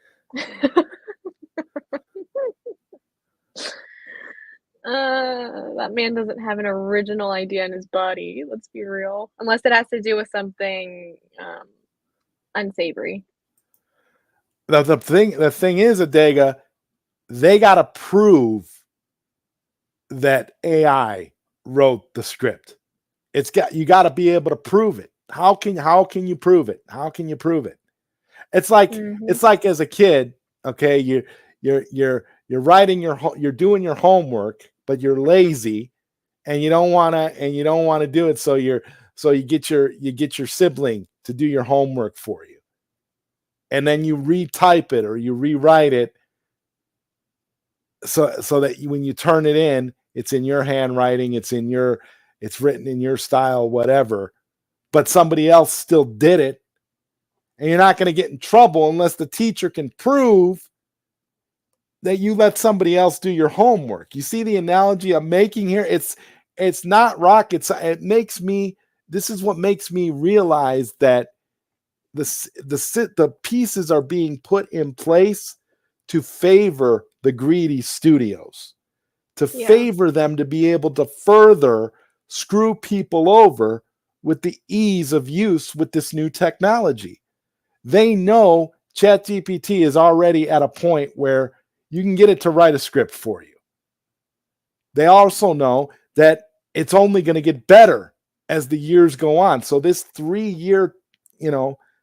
That man doesn't have an original idea in his body. Let's be real. Unless it has to do with something unsavory. The thing is, Adega, they got to prove that AI wrote the script. You got to be able to prove it. How can you prove it? How can you prove it? It's like as a kid, okay, you're writing you're doing your homework, but you're lazy and you don't want to do it, so you get your sibling to do your homework for you. And then you retype it or you rewrite it so that when you turn it in, it's in your handwriting, it's written in your style, whatever, but somebody else still did it. And you're not going to get in trouble unless the teacher can prove that you let somebody else do your homework. You see the analogy I'm making here? It's not rocket science. This is what makes me realize that the pieces are being put in place to favor the greedy studios, to favor them to be able to further screw people over with the ease of use with this new technology. They know ChatGPT is already at a point where you can get it to write a script for you. They also know that it's only going to get better as the years go on. So this 3-year,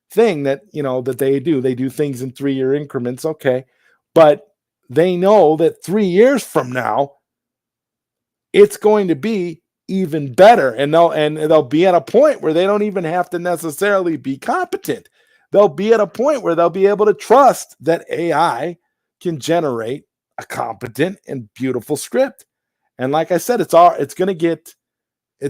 thing that, that they do things in 3-year increments. Okay. But they know that 3 years from now, it's going to be even better. And they'll be at a point where they don't even have to necessarily be competent. They'll be at a point where they'll be able to trust that AI can generate a competent and beautiful script. And like I said, it's going to get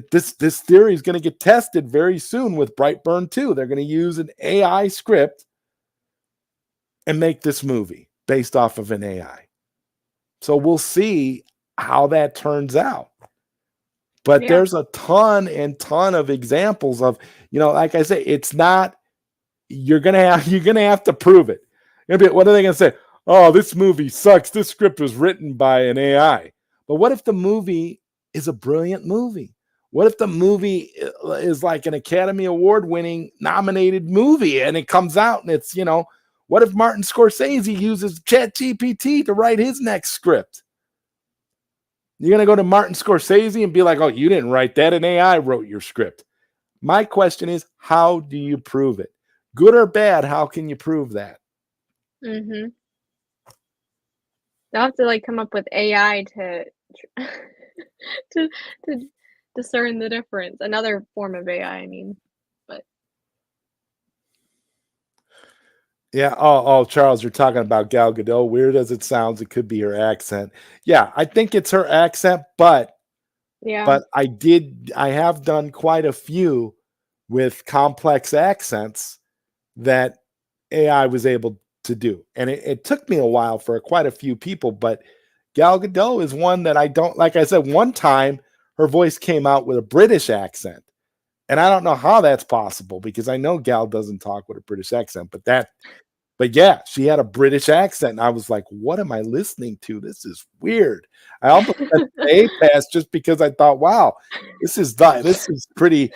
this theory is going to get tested very soon with Brightburn 2. They're going to use an AI script and make this movie based off of an AI. So we'll see how that turns out. But there's a ton of examples of, like I say, it's not, you're going to have to prove it. What are they going to say? Oh, this movie sucks. This script was written by an AI. But what if the movie is a brilliant movie? What if the movie is like an Academy Award winning nominated movie and it comes out and it's, what if Martin Scorsese uses ChatGPT to write his next script? You're going to go to Martin Scorsese and be like, oh, you didn't write that. An AI wrote your script. My question is, how do you prove it? Good or bad, how can you prove that? Mm-hmm. They'll have to come up with AI to discern the difference. Another form of AI, I mean. But yeah. Oh, Charles, you're talking about Gal Gadot. Weird as it sounds, it could be her accent. Yeah, I think it's her accent, but I have done quite a few with complex accents that AI was able to do. And it took me a while for quite a few people, but Gal Gadot is one that I don't, like I said, one time her voice came out with a British accent. And I don't know how that's possible because I know Gal doesn't talk with a British accent, but yeah, she had a British accent. And I was like, what am I listening to? This is weird. I almost went to APass just because I thought, wow, this is pretty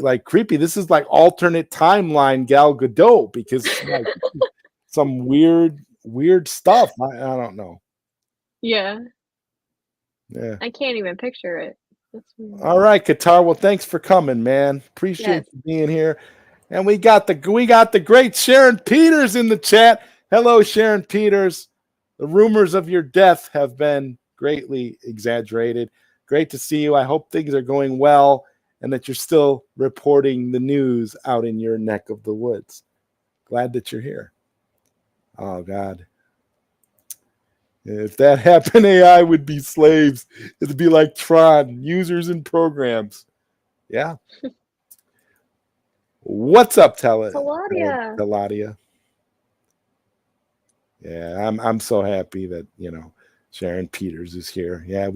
like creepy. This is like alternate timeline Gal Gadot because like, some weird stuff. I don't know. yeah, Yeah. I can't even picture it. That's weird. All right, Qatar. Well, thanks for coming, man. Appreciate you being here. And we got the great Sharon Peters in the chat. Hello, Sharon Peters. The rumors of your death have been greatly exaggerated. Great to see you. I hope things are going well and that you're still reporting the news out in your neck of the woods. Glad that you're here. Oh, God. If that happened, AI would be slaves. It'd be like Tron, users and programs. Yeah. What's up, Taladia? Yeah, I'm so happy that Sharon Peters is here. Yeah,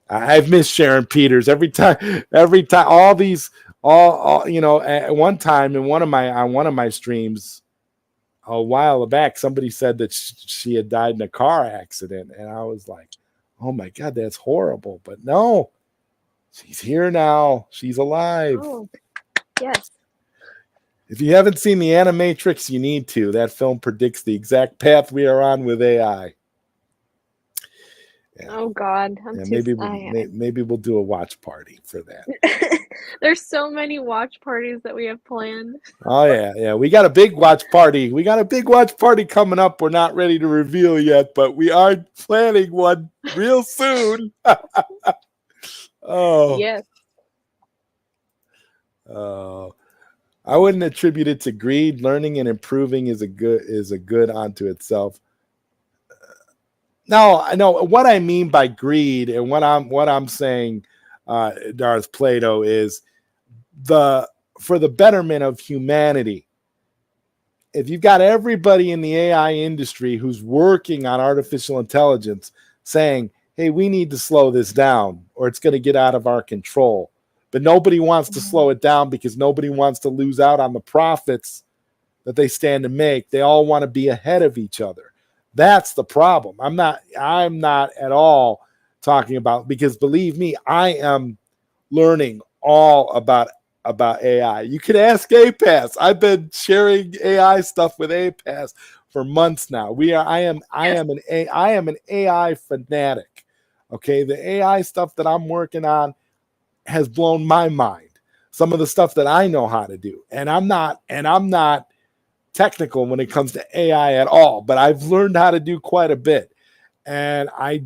I've missed Sharon Peters every time. At one time on one of my streams a while back, somebody said that she had died in a car accident, and I was like, oh my God, that's horrible. But no, she's here now. She's alive. Oh, yes. If you haven't seen The Animatrix, you need to. That film predicts the exact path we are on with AI. Yeah. Oh God, maybe we'll do a watch party for that. There's so many watch parties that we have planned. Oh yeah. We got a big watch party. Coming up. We're not ready to reveal yet, but we are planning one real soon. Oh yes. Oh. I wouldn't attribute it to greed. Learning and improving is a good unto itself. No, I know what I mean by greed, and what I'm saying, Darth Plato, is for the betterment of humanity. If you've got everybody in the AI industry who's working on artificial intelligence saying, hey, we need to slow this down or it's going to get out of our control. But nobody wants to slow it down because nobody wants to lose out on the profits that they stand to make. They all want to be ahead of each other. That's the problem. I'm not at all talking about, because believe me, I am learning all about AI. You can ask APass. I've been sharing AI stuff with APass for months now. I am an AI fanatic. Okay, the AI stuff that I'm working on has blown my mind. Some of the stuff that I know how to do, and I'm not technical when it comes to AI at all, but I've learned how to do quite a bit. And I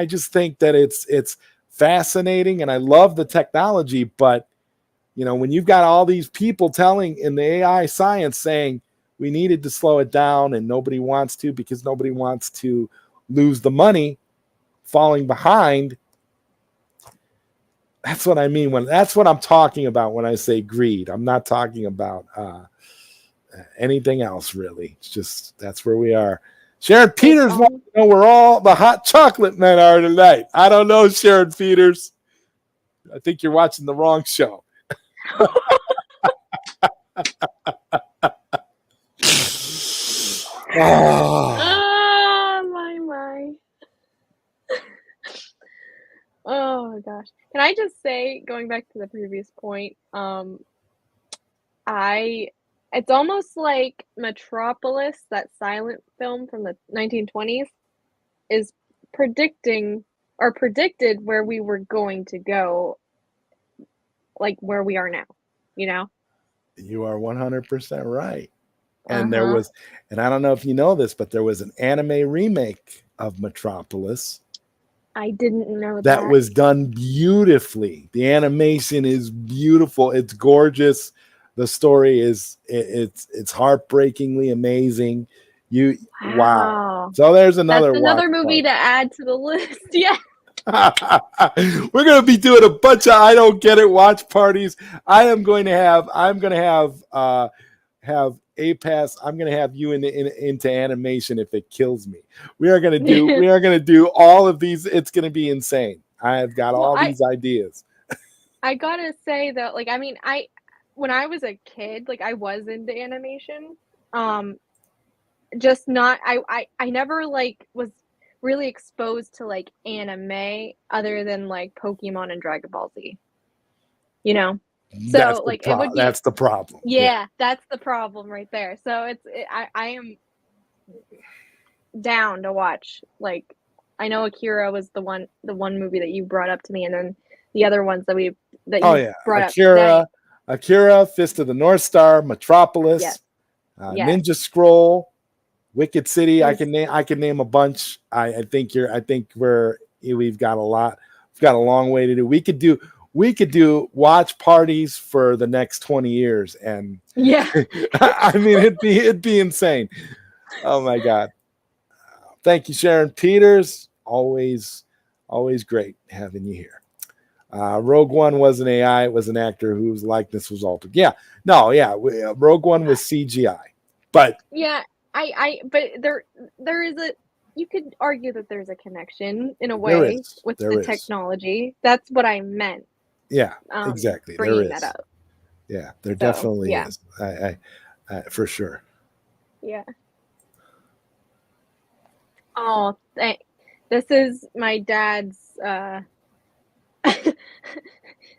just think that it's fascinating, and I love the technology, but when you've got all these people telling in the AI science saying we needed to slow it down and nobody wants to because nobody wants to lose the money falling behind. That's what I mean that's what I'm talking about when I say greed. I'm not talking about anything else really. It's just that's where we are. Sharon Peters wants to know where all the hot chocolate men are tonight. I don't know, Sharon Peters. I think you're watching the wrong show. My. Oh my gosh. Can I just say, going back to the previous point, it's almost like Metropolis, that silent film from the 1920s, is predicted where we were going to go, like where we are now, You are 100% right. And there was, and I don't know if you know this, but there was an anime remake of Metropolis. I didn't know that was done beautifully. The animation is beautiful. It's gorgeous. The story is it's heartbreakingly amazing. Wow. So there's another movie to add to the list. Yeah. We're going to be doing a bunch of I don't get it watch parties. I'm going to have APass. I'm going to have you into animation if it kills me. We are going to do all of these. It's going to be insane. I've got all these ideas. I got to say though, when I was a kid, I was into animation. Just not I never was really exposed to anime other than Pokemon and Dragon Ball Z. So that's the problem. Yeah, that's the problem right there. So I am down to watch. I know Akira was the one movie that you brought up to me, and then the other ones that you brought up today. Akira, Fist of the North Star, Metropolis, Ninja Scroll, Wicked City. I can name a bunch. I think we've got a lot. We've got a long way to do. We could do watch parties for the next 20 years, and I mean it'd be insane. Oh my God. Thank you, Sharon Peters. Always great having you here. Rogue One wasn't AI, it was an actor whose likeness was altered. Rogue One was CGI. But but there is you could argue that there's a connection in a way with the technology. That's what I meant. Yeah, exactly. Bringing that up. Yeah, there definitely is. I for sure. Yeah. Oh, this is my dad's.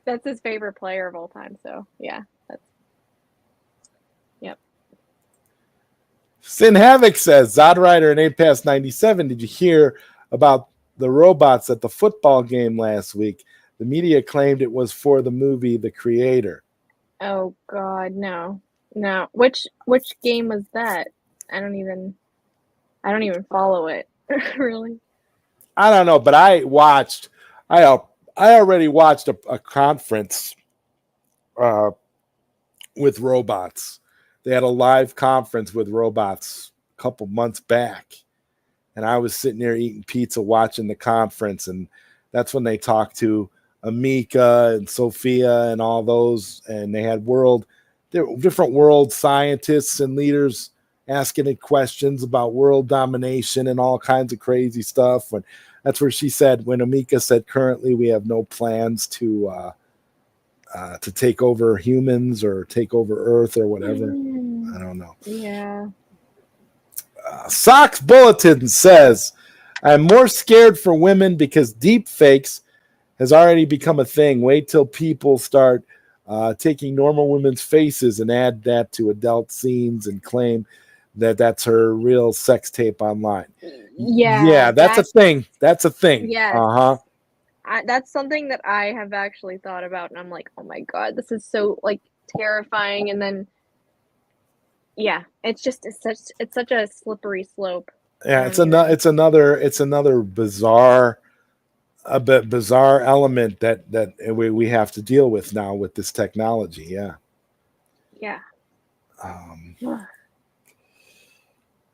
That's his favorite player of all time. So yeah, yep. Sin Havoc says ZodWriter and APass 97. Did you hear about the robots at the football game last week? The media claimed it was for the movie The Creator. Oh God, no. Which game was that? I don't even follow it. Really. I don't know, but I already watched a conference with robots. They had a live conference with robots a couple months back, and I was sitting there eating pizza watching the conference, and that's when they talked to Amika and Sophia and all those, and they had different world scientists and leaders asking it questions about world domination and all kinds of crazy stuff. And that's where she said, when Amika said, currently we have no plans to take over humans or take over Earth or whatever. I don't know. Yeah. Socks Bulletin says, I'm more scared for women because deep fakes has already become a thing. Wait till people start taking normal women's faces and add that to adult scenes and claim that's her real sex tape online. Yeah, that's a thing. That's a thing. Yes. Uh-huh. That's something that I have actually thought about, and I'm like, oh my god, this is so like terrifying. And then, yeah, it's such a slippery slope. Yeah, it's another bizarre element that we have to deal with now with this technology. Yeah. Yeah.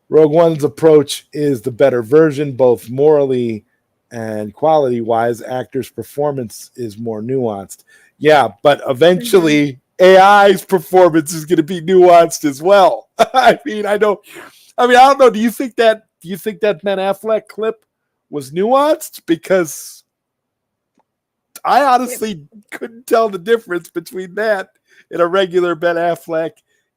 Rogue One's approach is the better version, both morally and quality wise. Actors' performance is more nuanced. Yeah, but eventually AI's performance is going to be nuanced as well. I don't know. Do you think that Ben Affleck clip was nuanced? Because I honestly couldn't tell the difference between that and a regular Ben Affleck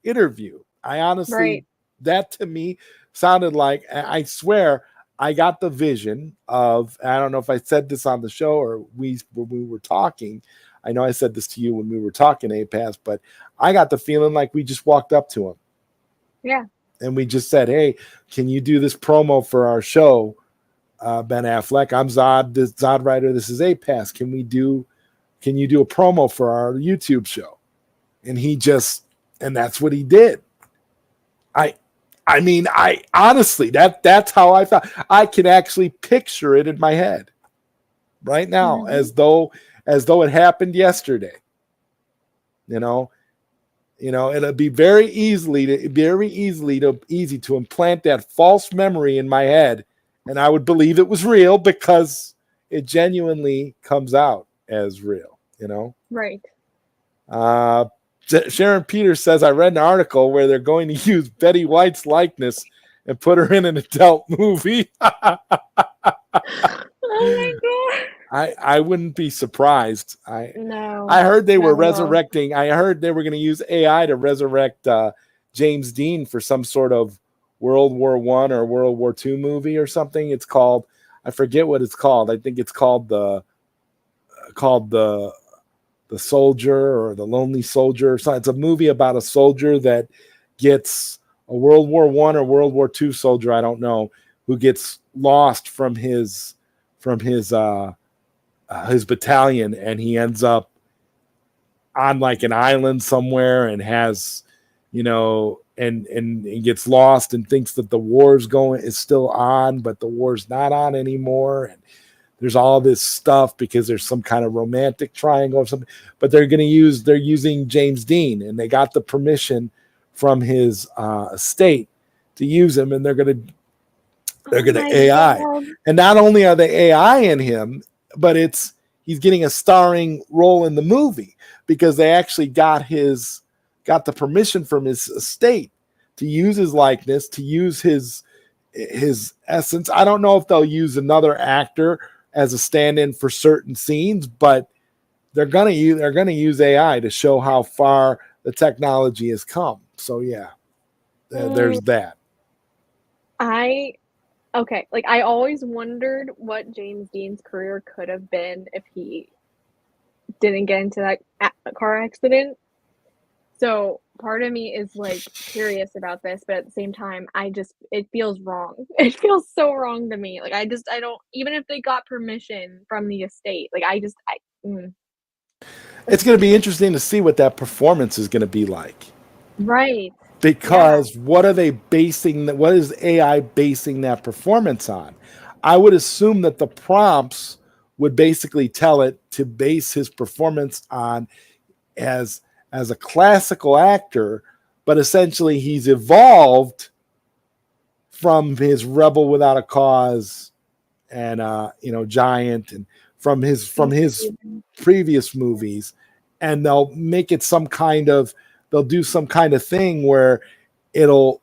interview. I honestly, that to me sounded like, I swear, I got the vision of, I don't know if I said this on the show or when we were talking. I know I said this to you when we were talking APass, but I got the feeling like we just walked up to him. Yeah. And we just said, hey, can you do this promo for our show, Ben Affleck? I'm ZodWriter. This is APass. Can you do a promo for our YouTube show? And and that's what he did. I honestly, that's how I felt. I can actually picture it in my head right now, as though it happened yesterday. It'd be very easy to implant that false memory in my head, and I would believe it was real because it genuinely comes out as real. Right. Sharon Peters says, I read an article where they're going to use Betty White's likeness and put her in an adult movie. Oh my god. I wouldn't be surprised. No. I heard they were resurrecting. I heard they were going to use AI to resurrect James Dean for some sort of World War I or World War II movie or something. It's called, I forget what it's called. I think it's called the Soldier or the Lonely Soldier or something. It's a movie about a soldier that gets a World War I or World War II soldier, I don't know, who gets lost from his battalion, and he ends up on like an island somewhere and has, and he gets lost and thinks that the war's is still on, but the war's not on anymore. And there's all this stuff because there's some kind of romantic triangle or something, but they're using James Dean, and they got the permission from his estate to use him, and they're going to AI. God. And not only are they AI in him, but he's getting a starring role in the movie because they actually got the permission from his estate to use his likeness, to use his essence. I don't know if they'll use another actor as a stand-in for certain scenes, but they're gonna use AI to show how far the technology has come. So yeah, there's that. I always wondered what James Dean's career could have been if he didn't get into that car accident. So part of me is like curious about this, but at the same time, it feels wrong. It feels so wrong to me. Like I don't, even if they got permission from the estate, like It's going to be interesting to see what that performance is going to be like. Right. Because what is AI basing that performance on? I would assume that the prompts would basically tell it to base his performance on as a classical actor, but essentially he's evolved from his Rebel Without a Cause and Giant, and from his previous movies, and they'll make it they'll do some kind of thing where it'll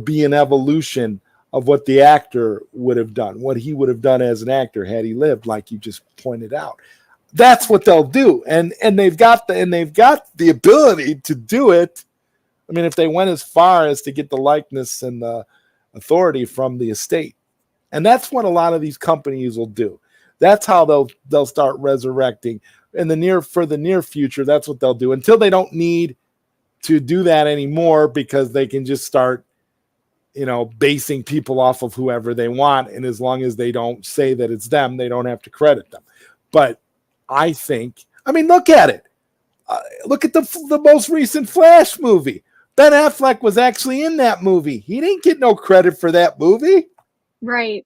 be an evolution of what the actor would have done, what he would have done as an actor had he lived, like you just pointed out. That's what they'll do, and they've got the ability to do it. I mean, if they went as far as to get the likeness and the authority from the estate, and that's what a lot of these companies will do. That's how they'll start resurrecting for the near future. That's what they'll do until they don't need to do that anymore, because they can just start basing people off of whoever they want. And as long as they don't say that it's them, they don't have to credit them. But I mean, look at it. Look at the most recent Flash movie. Ben Affleck was actually in that movie. He didn't get no credit for that movie. Right.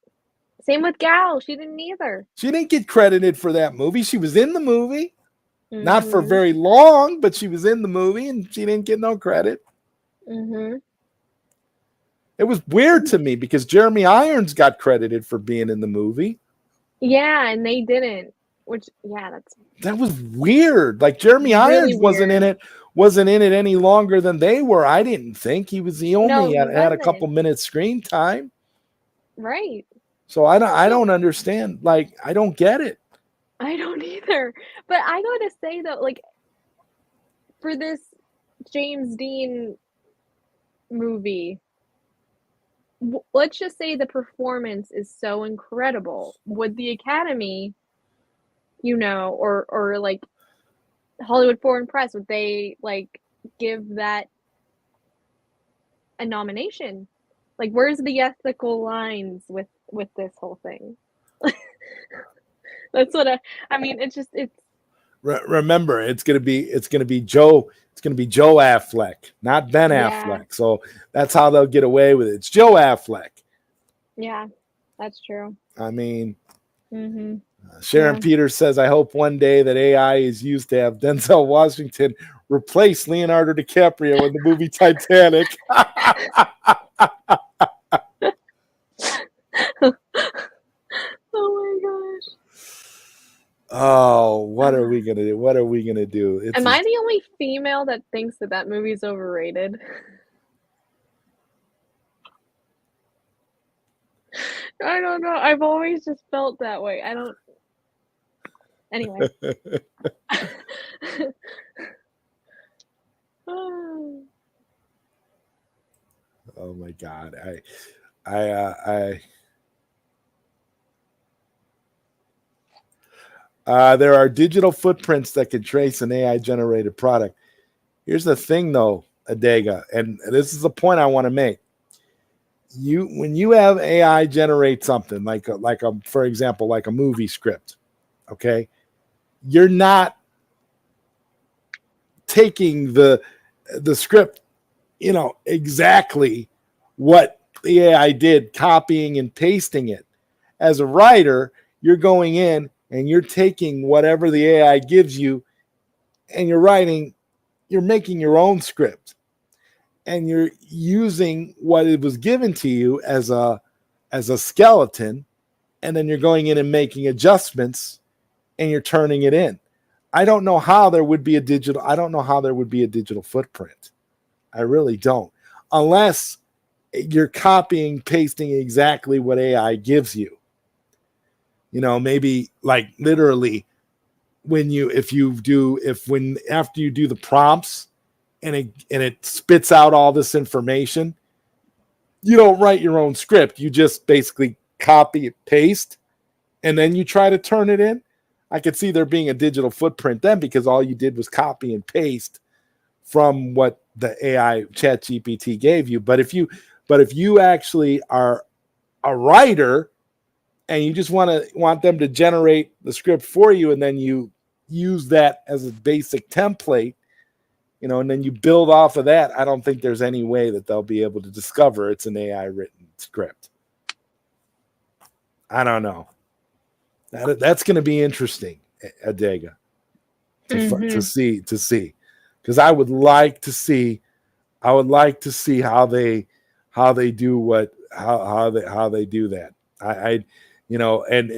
Same with Gal. She didn't either. She didn't get credited for that movie. She was in the movie. Mm-hmm. Not for very long, but she was in the movie and she didn't get no credit. Mm-hmm. It was weird to me because Jeremy Irons got credited for being in the movie. Yeah, and they didn't. That was weird. Like Jeremy Irons wasn't in it any longer than they were. I didn't think he was the only had a couple minutes screen time. Right. So I don't understand. Like, I don't get it. I don't either. But I gotta say though, like, for this James Dean movie, let's just say the performance is so incredible. Would the Academy, or like Hollywood Foreign Press, would they like give that a nomination? Like, where's the ethical lines with this whole thing? That's what I mean. It's remember, it's gonna be Joe Affleck, not Ben Affleck. So that's how they'll get away with it. It's Joe Affleck. Yeah, that's true. I mean, mm-hmm. Sharon Peters says, I hope one day that AI is used to have Denzel Washington replace Leonardo DiCaprio in the movie Titanic. Oh my gosh. Oh, what are we gonna do? What are we gonna do? Am I the only female that thinks that movie is overrated? I don't know. I've always just felt that way. I don't. Anyway. Oh my God. There are digital footprints that can trace an AI generated product. Here's the thing though, Adega, and this is the point I want to make. When you have AI generate something like for example, like a movie script, okay, you're not taking the script, exactly what the AI did, copying and pasting it. As a writer, you're going in and you're taking whatever the AI gives you and you're making your own script. And you're using what it was given to you as a skeleton, and then you're going in and making adjustments and you're turning it in. I don't know how there would be a digital footprint. I really don't. Unless you're copying, pasting exactly what AI gives you. Maybe like literally after you do the prompts and it spits out all this information, you don't write your own script. You just basically copy, paste, and then you try to turn it in. I could see there being a digital footprint then because all you did was copy and paste from what the AI ChatGPT gave you. But if you actually are a writer and you just want them to generate the script for you, and then you use that as a basic template, and then you build off of that, I don't think there's any way that they'll be able to discover it's an AI written script. I don't know. That's going to be interesting, Adega, to see, because I would like to see how they do how they do that. And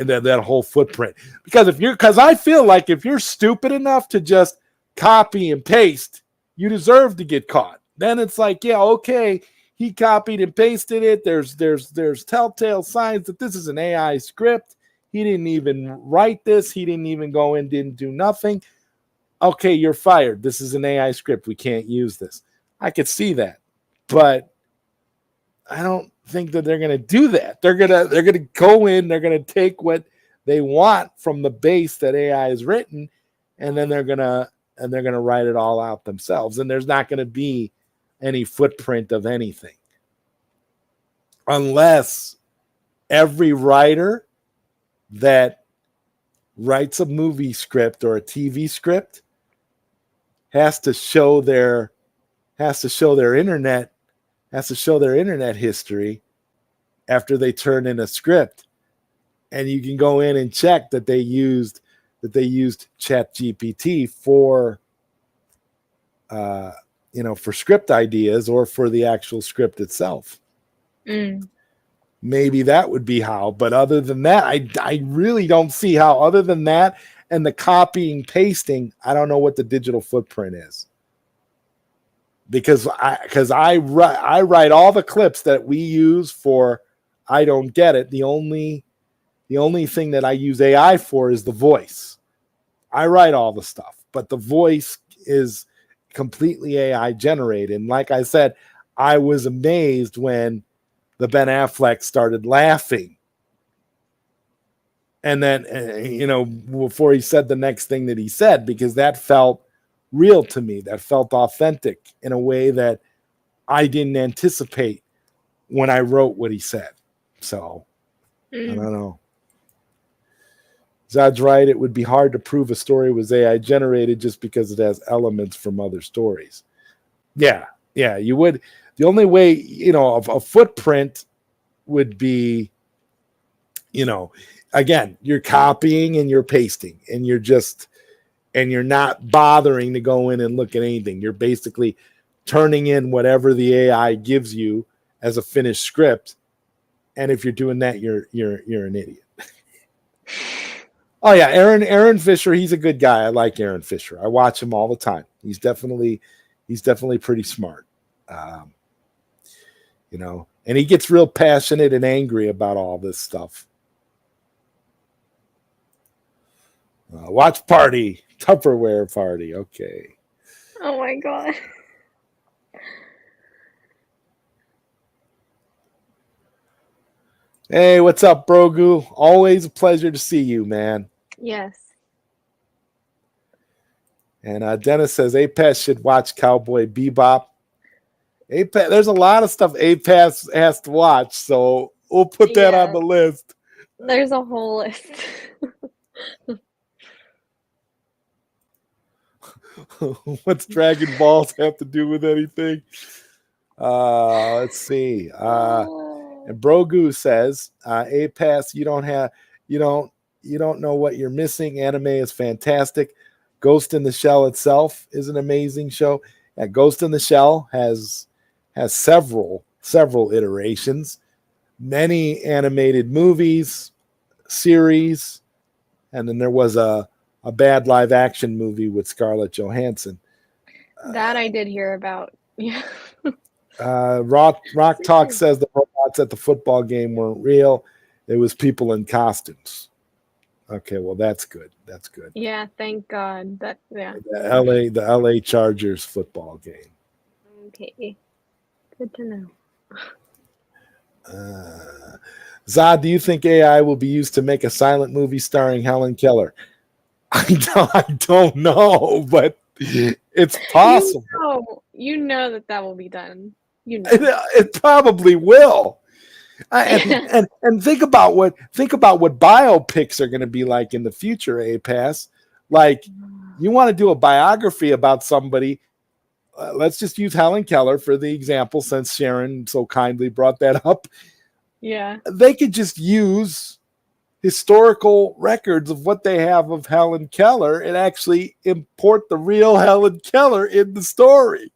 that whole footprint, because I feel like if you're stupid enough to just copy and paste, you deserve to get caught. Then it's like, yeah, okay, he copied and pasted it. There's telltale signs that this is an AI script. He didn't even write this. He didn't even go in, didn't do nothing. Okay, you're fired. This is an AI script. We can't use this. I could see that, but I don't think that they're going to do that. They're going to go in, they're going to take what they want from the base that AI has written, and then they're going to write it all out themselves. And there's not going to be any footprint of anything. unless every writer that writes a movie script or a TV script has to show their internet history after they turn in a script, and you can go in and check that they used ChatGPT for for script ideas or for the actual script itself. Maybe that would be how, but other than that, I really don't see how. Other than that and the copying pasting, I don't know what the digital footprint is. Because I write all the clips that we use for I Don't Get It. The only thing that I use AI for is the voice. I write all the stuff, but the voice is completely AI generated. And like I said, I was amazed when the Ben Affleck started laughing. And then, before he said the next thing that he said, because that felt real to me, that felt authentic in a way that I didn't anticipate when I wrote what he said. So, I don't know. Zod's right. It would be hard to prove a story was AI generated just because it has elements from other stories. Yeah, you would. The only way, a footprint would be, again, you're copying and you're pasting and you're not bothering to go in and look at anything. You're basically turning in whatever the AI gives you as a finished script. And if you're doing that, you're an idiot. Oh yeah, Aaron Fisher, he's a good guy. I like Aaron Fisher. I watch him all the time. He's definitely pretty smart. And he gets real passionate and angry about all this stuff. Watch party, Tupperware party. Okay. Oh my God. Hey, what's up, Brogu? Always a pleasure to see you, man. Yes. And Dennis says APass should watch Cowboy Bebop. APass, there's a lot of stuff APass has to watch, so we'll put that on the list. There's a whole list. What's Dragon Balls have to do with anything? Let's see. And Brogu says, APass, you don't know what you're missing. Anime is fantastic. Ghost in the Shell itself is an amazing show. Ghost in the Shell has several iterations, many animated movies, series, and then there was a bad live action movie with Scarlett Johansson. That I did hear about. Yeah. Rock Talk says the robots at the football game weren't real. It was people in costumes. Okay, well that's good. That's good. Yeah, thank God. The LA Chargers football game. Okay. Good to know. Zod, do you think AI will be used to make a silent movie starring Helen Keller? I don't know, but it's possible. You know that will be done. It probably will. And think about what biopics are going to be like in the future, APass. Like, you want to do a biography about somebody. Let's just use Helen Keller for the example, since Sharon so kindly brought that up. Yeah. They could just use historical records of what they have of Helen Keller and actually import the real Helen Keller in the story.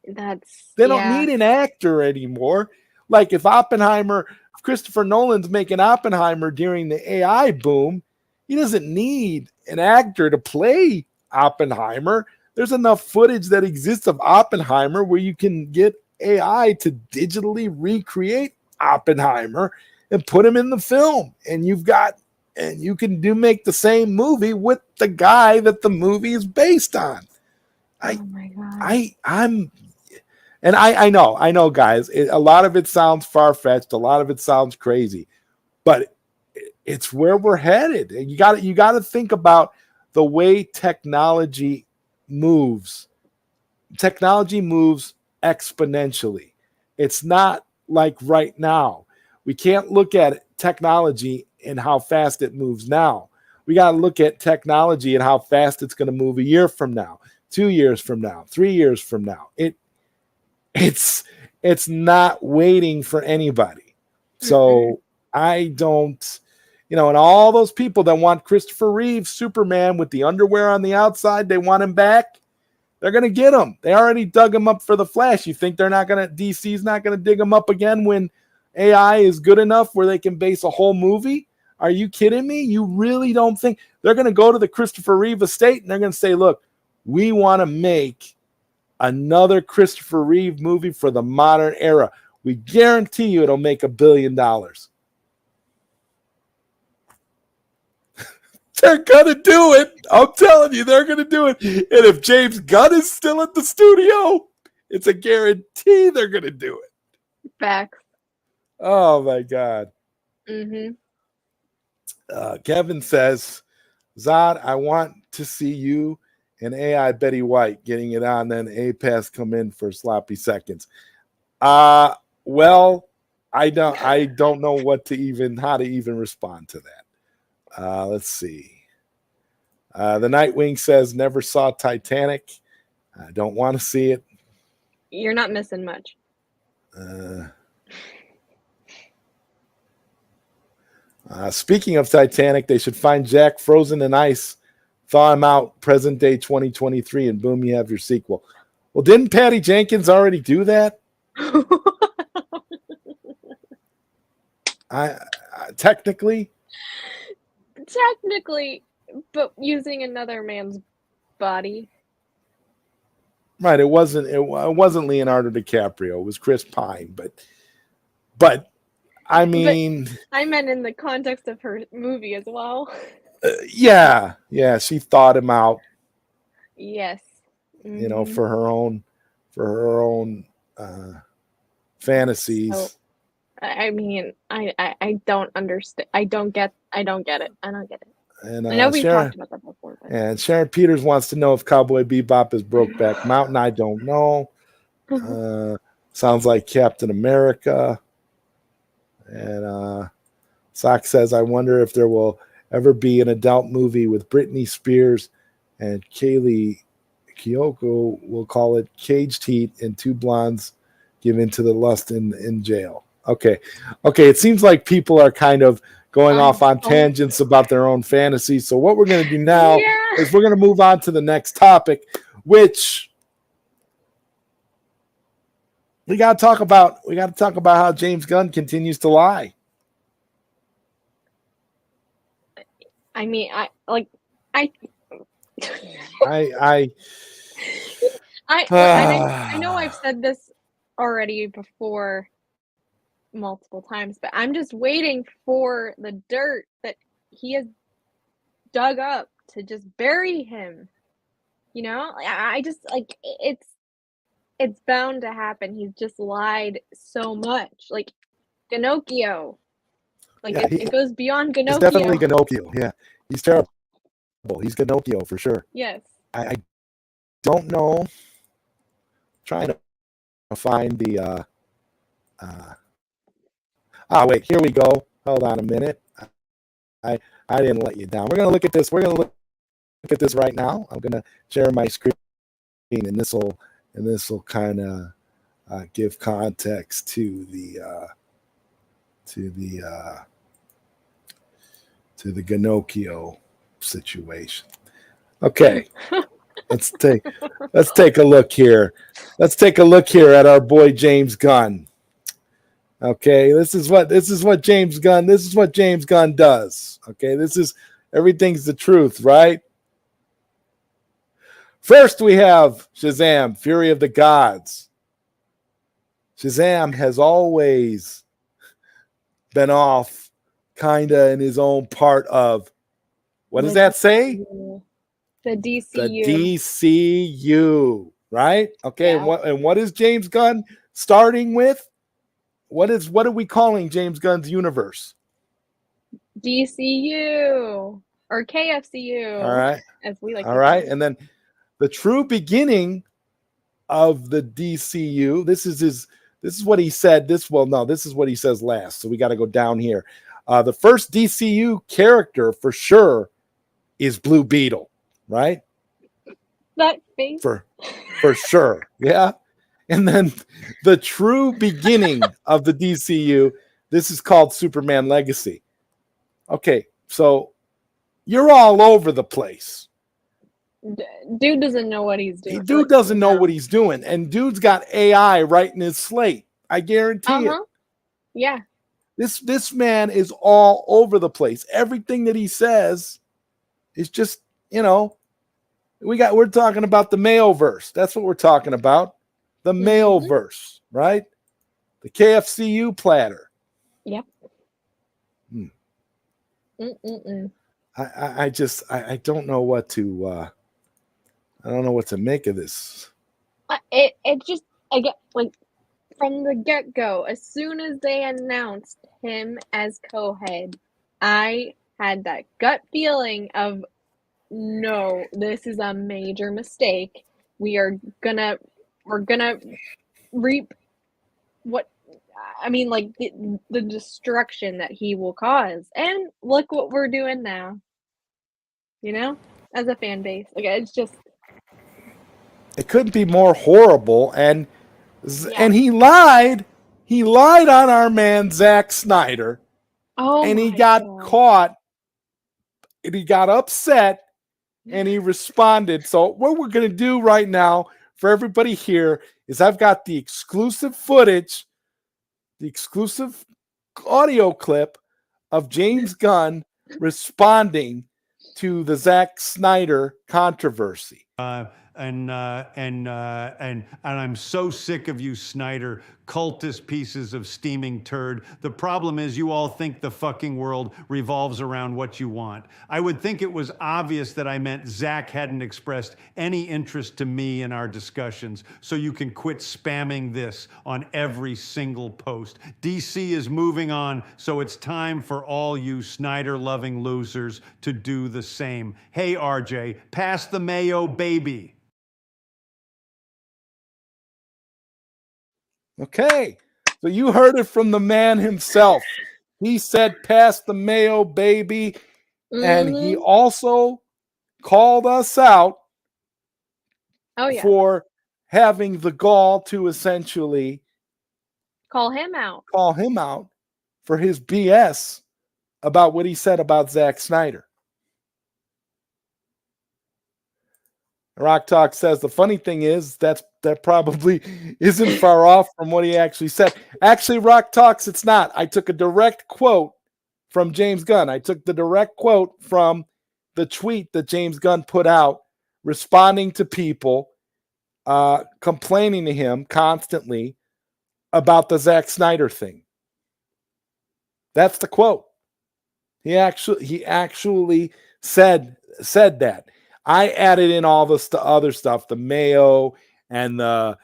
They don't need an actor anymore. Like if Christopher Nolan's making Oppenheimer during the AI boom, he doesn't need an actor to play Oppenheimer. There's enough footage that exists of Oppenheimer where you can get AI to digitally recreate Oppenheimer and put him in the film. And you can make the same movie with the guy that the movie is based on. Oh my God. I know, guys. A lot of it sounds far-fetched. A lot of it sounds crazy, but it's where we're headed. And you got to think about the way technology moves. Technology moves exponentially. It's not like right now. We can't look at technology and how fast it moves now. We got to look at technology and how fast it's going to move a year from now, 2 years from now, 3 years from now. It's not waiting for anybody. So I don't, and all those people that want Christopher Reeve Superman with the underwear on the outside, they want him back. They're going to get him. They already dug him up for the Flash. You think DC's not going to dig him up again when AI is good enough where they can base a whole movie? Are you kidding me? You really don't think they're going to go to the Christopher Reeve estate and they're going to say, look, we want to make another Christopher Reeve movie for the modern era. We guarantee you it'll make $1 billion. They're going to do it. I'm telling you, they're going to do it. And if James Gunn is still at the studio, it's a guarantee they're going to do it. Facts. Oh, my God. Mm-hmm. Kevin says, Zod, I want to see you and AI Betty White getting it on, then APass come in for sloppy seconds. Well, I don't know how to even respond to that. Let's see. The Nightwing says, never saw Titanic. I don't want to see it. You're not missing much. Speaking of Titanic, they should find Jack frozen in ice, thaw him out, present day 2023, and boom, you have your sequel. Well, didn't Patty Jenkins already do that? Technically, but using another man's body. Right. It wasn't Leonardo DiCaprio. It was Chris Pine. But I mean, but I meant in the context of her movie as well. Yeah. She thought him out. Yes. Mm-hmm. For her own fantasies. So, I mean, I don't understand. I don't get it. And I know we've talked about that before. But. And Sharon Peters wants to know if Cowboy Bebop is Brokeback Mountain. I don't know. Sounds like Captain America. And Zack says, I wonder if there will ever be an adult movie with Britney Spears and Kaylee Kyoko. We'll call it Caged Heat and two blondes give in to the lust in jail. Okay. It seems like people are kind of going off on tangents about their own fantasies. So what we're going to do now is we're going to move on to the next topic, which we got to talk about. We got to talk about how James Gunn continues to lie. I mean, I know I've said this already before multiple times, but I'm just waiting for the dirt that he has dug up to just bury him. I just like it's bound to happen. He's just lied so much. Like Pinocchio. Like it goes beyond Pinocchio. It's definitely Pinocchio. Yeah. He's terrible. He's Pinocchio for sure. Yes. I don't know. Trying to find the wait, here we go. Hold on a minute. I didn't let you down. We're gonna look at this. We're gonna look at this right now. I'm gonna share my screen, and this will kind of give context to the Pinocchio situation. Okay. Let's take a look here. Let's take a look here at our boy James Gunn. Okay, this is what James Gunn does. Okay, everything's the truth, right? First we have Shazam, Fury of the Gods. Shazam has always been off kinda in his own part of, what does that say? The DCU. The DCU, right? Okay, Yeah. and what is James Gunn starting with? What are we calling James Gunn's universe? DCU or KFCU. All right. As we like. All right, and then the true beginning of the DCU. This This is what he said. This is what he says last. So we got to go down here. The first DCU character for sure is Blue Beetle, right? That face. For sure. Yeah. And then the true beginning of the DCU, this is called Superman Legacy. Okay, so you're all over the place. Dude doesn't know what he's doing. Dude doesn't know what he's doing. And dude's got AI writing his slate. I guarantee it. Yeah. This man is all over the place. Everything that he says is just, we're talking about the Mayoverse. That's what we're talking about. The Mayoverse, right? The KFCU platter. Yep. I don't know what to I don't know what to make of this. It just, I get, like, from the get-go, as soon as they announced him as co-head, I had that gut feeling of, no, this is a major mistake. We're gonna reap the destruction that he will cause. And look what we're doing now. As a fan base. Like, it's just, it couldn't be more horrible. And he lied. He lied on our man Zack Snyder. And he got caught. And he got upset. And he responded. So what we're going to do right now for everybody here is I've got the exclusive footage, the exclusive audio clip of James Gunn responding to the Zack Snyder controversy. And I'm so sick of you, Snyder, cultist pieces of steaming turd. The problem is you all think the fucking world revolves around what you want. I would think it was obvious that I meant Zack hadn't expressed any interest to me in our discussions, so you can quit spamming this on every single post. DC is moving on, so it's time for all you Snyder-loving losers to do the same. Hey, RJ, pass the mayo, baby. Okay, so you heard it from the man himself. He said, pass the mayo, baby. And he also called us out for having the gall to essentially call him out for his BS about what he said about Zack Snyder. Rock Talk says the funny thing is that probably isn't far off from what he actually said. Actually, Rock Talks, it's not. I took a direct quote from James Gunn. I took the direct quote from the tweet that James Gunn put out responding to people complaining to him constantly about the Zack Snyder thing. That's the quote. He actually said that. I added in all the other stuff, the mayo and the,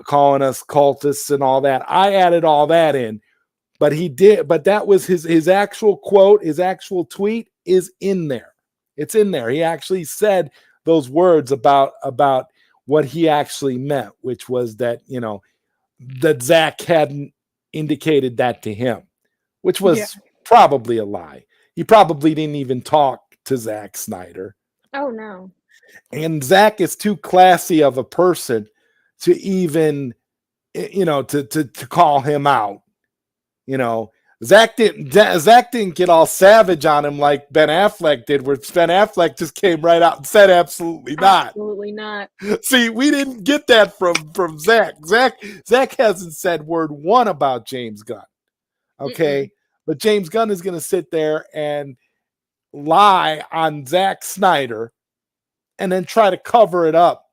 calling us cultists and all that. I added all that in, but that was his actual quote, his actual tweet is in there. It's in there. He actually said those words about what he actually meant, which was that, that Zack hadn't indicated that to him, which was probably a lie. He probably didn't even talk to Zack Snyder. Oh, no. And Zack is too classy of a person to even, to call him out. Zack didn't get all savage on him like Ben Affleck did, where Ben Affleck just came right out and said absolutely not. Absolutely not. See, we didn't get that from Zack. Zack hasn't said word one about James Gunn. Okay? But James Gunn is going to sit there and lie on Zack Snyder and then try to cover it up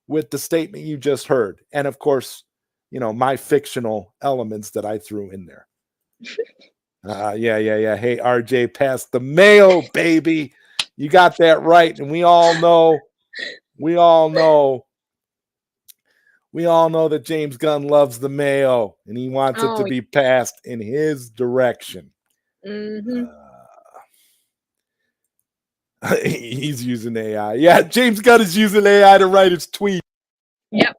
with the statement you just heard. And of course, my fictional elements that I threw in there. Yeah. Hey, RJ, pass the mayo, baby. You got that right. And we all know that James Gunn loves the mayo and he wants it to be passed in his direction. He's using AI. Yeah, James Gunn is using AI to write his tweet. Yep.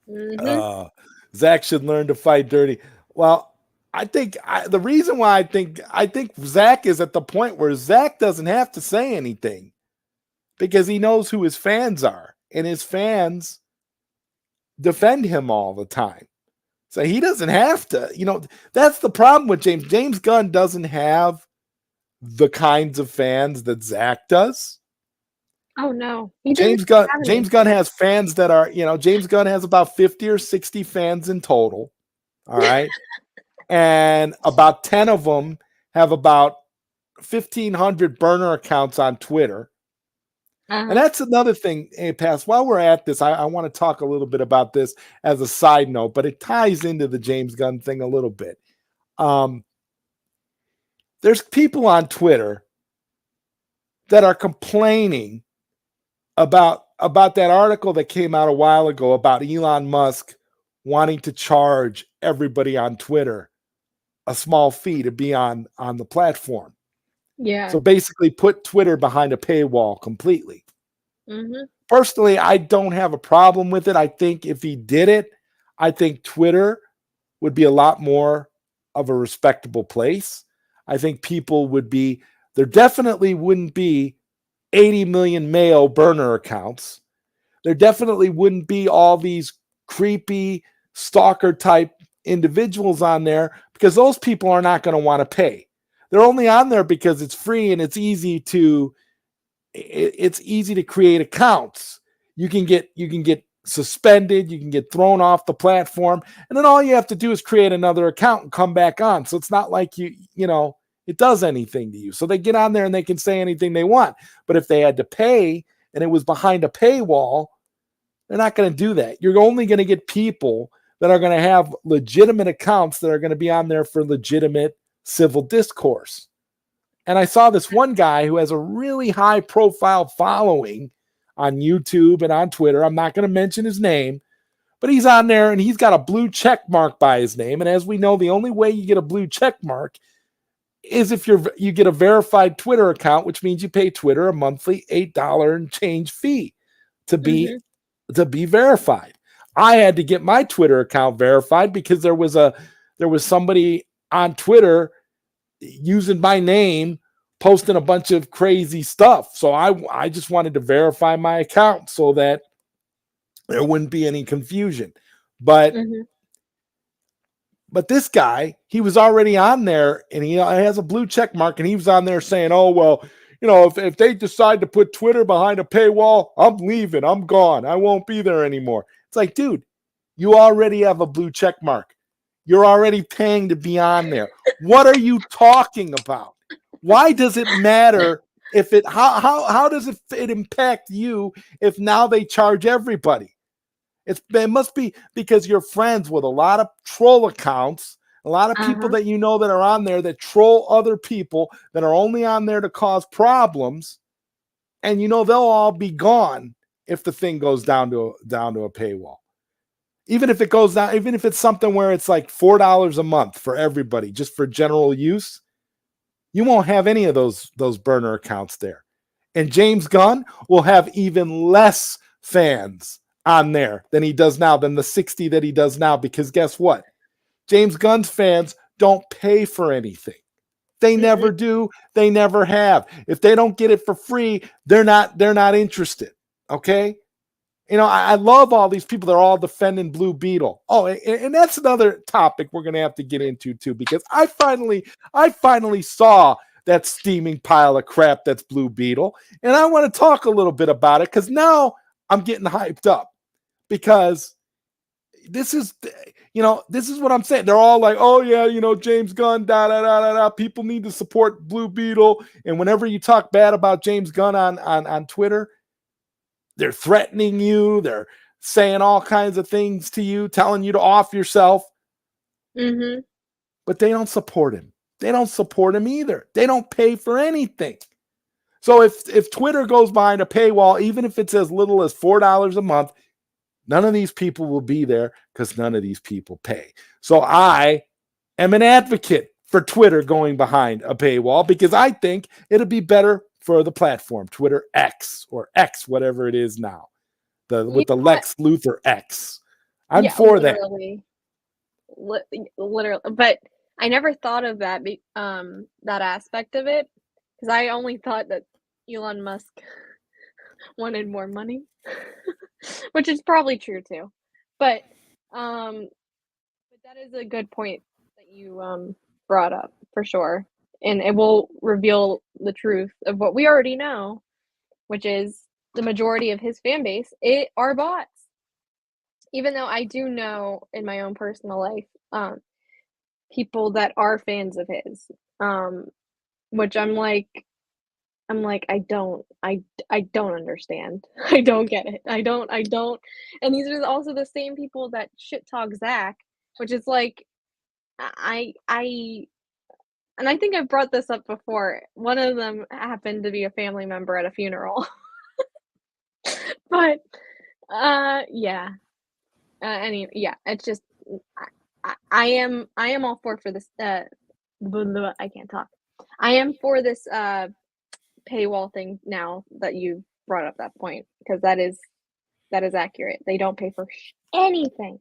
Mhm. Zack should learn to fight dirty. Well, I think the reason why I think Zack is at the point where Zack doesn't have to say anything because he knows who his fans are, and his fans defend him all the time. So he doesn't have to. That's the problem with James. James Gunn doesn't have the kinds of fans that Zack does. Oh no, he James doesn't Gunn have any James Gunn fans. has fans that are, James Gunn has about 50 or 60 fans in total. All right. And about 10 of them have about 1,500 burner accounts on Twitter. And that's another thing, APass. While we're at this, I want to talk a little bit about this as a side note, but it ties into the James Gunn thing a little bit. There's people on Twitter that are complaining about that article that came out a while ago about Elon Musk wanting to charge everybody on Twitter a small fee to be on the platform. Yeah. So basically put Twitter behind a paywall completely. Mm-hmm. Personally, I don't have a problem with it. I think if he did it, I think Twitter would be a lot more of a respectable place. I think people would be, there definitely wouldn't be 80 million male burner accounts. There definitely wouldn't be all these creepy stalker type individuals on there because those people are not going to want to pay. They're only on there because it's free and it's easy to create accounts. You can get suspended, you can get thrown off the platform, and then all you have to do is create another account and come back on. So it's not like it does anything to you. So they get on there and they can say anything they want. But if they had to pay and it was behind a paywall, they're not going to do that. You're only going to get people that are going to have legitimate accounts that are going to be on there for legitimate civil discourse. And I saw this one guy who has a really high profile following on YouTube and on Twitter. I'm not going to mention his name, but he's on there and he's got a blue check mark by his name. And as we know, the only way you get a blue check mark is if you get a verified Twitter account, which means you pay Twitter a monthly $8 and change fee to be verified. I had to get my Twitter account verified because there was somebody on Twitter using my name posting a bunch of crazy stuff. So I just wanted to verify my account so that there wouldn't be any confusion. But this guy, he was already on there and he has a blue check mark and he was on there saying, oh, well, if they decide to put Twitter behind a paywall, I'm leaving. I'm gone. I won't be there anymore. It's like, dude, you already have a blue check mark. You're already paying to be on there. What are you talking about? Why does it matter if how does it impact you if now they charge everybody? It must be because you're friends with a lot of troll accounts, a lot of people that that are on there that troll other people that are only on there to cause problems, and they'll all be gone if the thing goes down to a paywall. Even if it goes down, even if it's something where it's like $4 a month for everybody, just for general use, you won't have any of those burner accounts there. And James Gunn will have even less fans on there than he does now, than the 60 that he does now, because guess what? James Gunn's fans don't pay for anything. They never do. They never have. If they don't get it for free, they're not interested. Okay? I love all these people. They're all defending Blue Beetle. Oh, and that's another topic we're going to have to get into too, because I finally saw that steaming pile of crap that's Blue Beetle. And I want to talk a little bit about it because now I'm getting hyped up because this is what I'm saying. They're all like, oh yeah, James Gunn, people need to support Blue Beetle. And whenever you talk bad about James Gunn on Twitter, they're threatening you. They're saying all kinds of things to you, telling you to off yourself. But they don't support him. They don't support him either. They don't pay for anything. So if Twitter goes behind a paywall, even if it's as little as $4 a month, none of these people will be there because none of these people pay. So I am an advocate for Twitter going behind a paywall because I think it'll be better for the platform, Twitter X or X, whatever it is now, with the Lex Luthor X. I'm Yeah, for that. literally, but I never thought of that that aspect of it, because I only thought that Elon Musk wanted more money, which is probably true too. But um, but that is a good point that you brought up for sure, and it will reveal the truth of what we already know, which is the majority of his fan base are bots. Even though I do know in my own personal life, people that are fans of his, which I don't understand. I don't get it. I don't. And these are also the same people that shit talk Zack, which is like, I and I think I've brought this up before. One of them happened to be a family member at a funeral. But yeah. Yeah, it's just I am all for this I can't talk. I am for this paywall thing now that you brought up that point, because that is accurate. They don't pay for anything.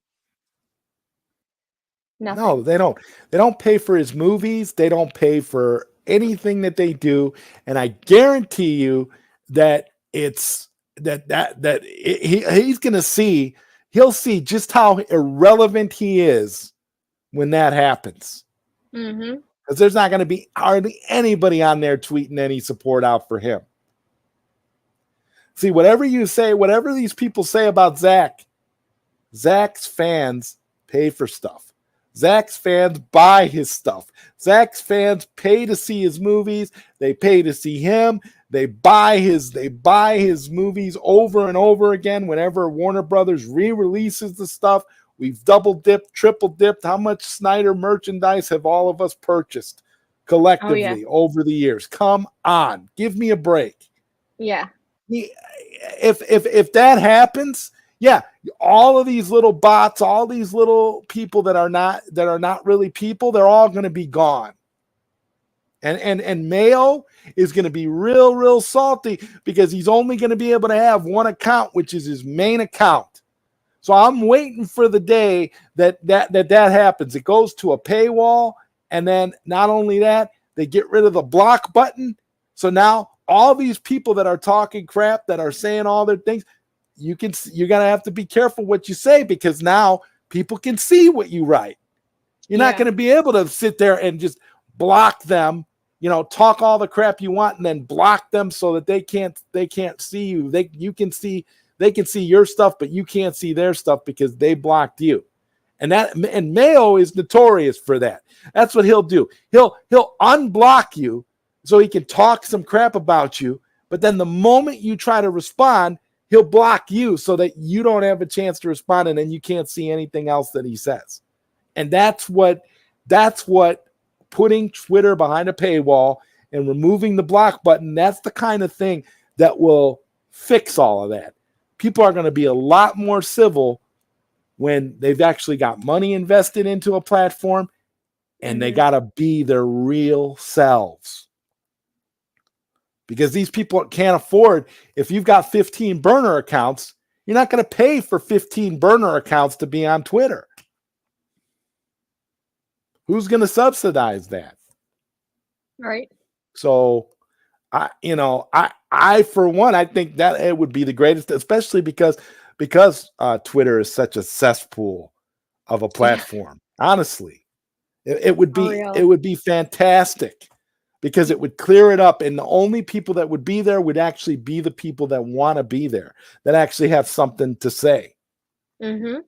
Nothing. No, they don't. They don't pay for his movies. They don't pay for anything that they do. And I guarantee you that he's going to see, he'll see just how irrelevant he is when that happens. Mm-hmm. Because there's not going to be hardly anybody on there tweeting any support out for him. See, whatever you say, whatever these people say about Zack, Zack's fans pay for stuff. Zack's fans buy his stuff. Zack's fans pay to see his movies. They pay to see him. They buy his movies over and over again. Whenever Warner Brothers re-releases the stuff, we've double dipped, triple dipped. How much Snyder merchandise have all of us purchased collectively over the years? Come on, give me a break. Yeah. If that happens, yeah, all of these little bots, all these little people that are not really people, they're all going to be gone. And Mayo is going to be real salty because he's only going to be able to have one account, which is his main account. So I'm waiting for the day that happens. It goes to a paywall, and then not only that, they get rid of the block button. So now all these people that are talking crap, that are saying all their things, you're gonna have to be careful what you say, because now people can see what you write. You're not going to be able to sit there and just block them, talk all the crap you want and then block them so that they can't see you. They can see your stuff, but you can't see their stuff because they blocked you. And Mayo is notorious for that. That's what he'll do. He'll unblock you so he can talk some crap about you, but then the moment you try to respond, he'll block you so that you don't have a chance to respond, and then you can't see anything else that he says. And that's what putting Twitter behind a paywall and removing the block button, that's the kind of thing that will fix all of that. People are going to be a lot more civil when they've actually got money invested into a platform, and they got to be their real selves. Because these people can't afford, if you've got 15 burner accounts, you're not going to pay for 15 burner accounts to be on Twitter. Who's going to subsidize that? Right. So, I for one, I think that it would be the greatest, especially because Twitter is such a cesspool of a platform. Honestly, it would be fantastic, because it would clear it up, and the only people that would be there would actually be the people that want to be there, that actually have something to say. Mm-hmm.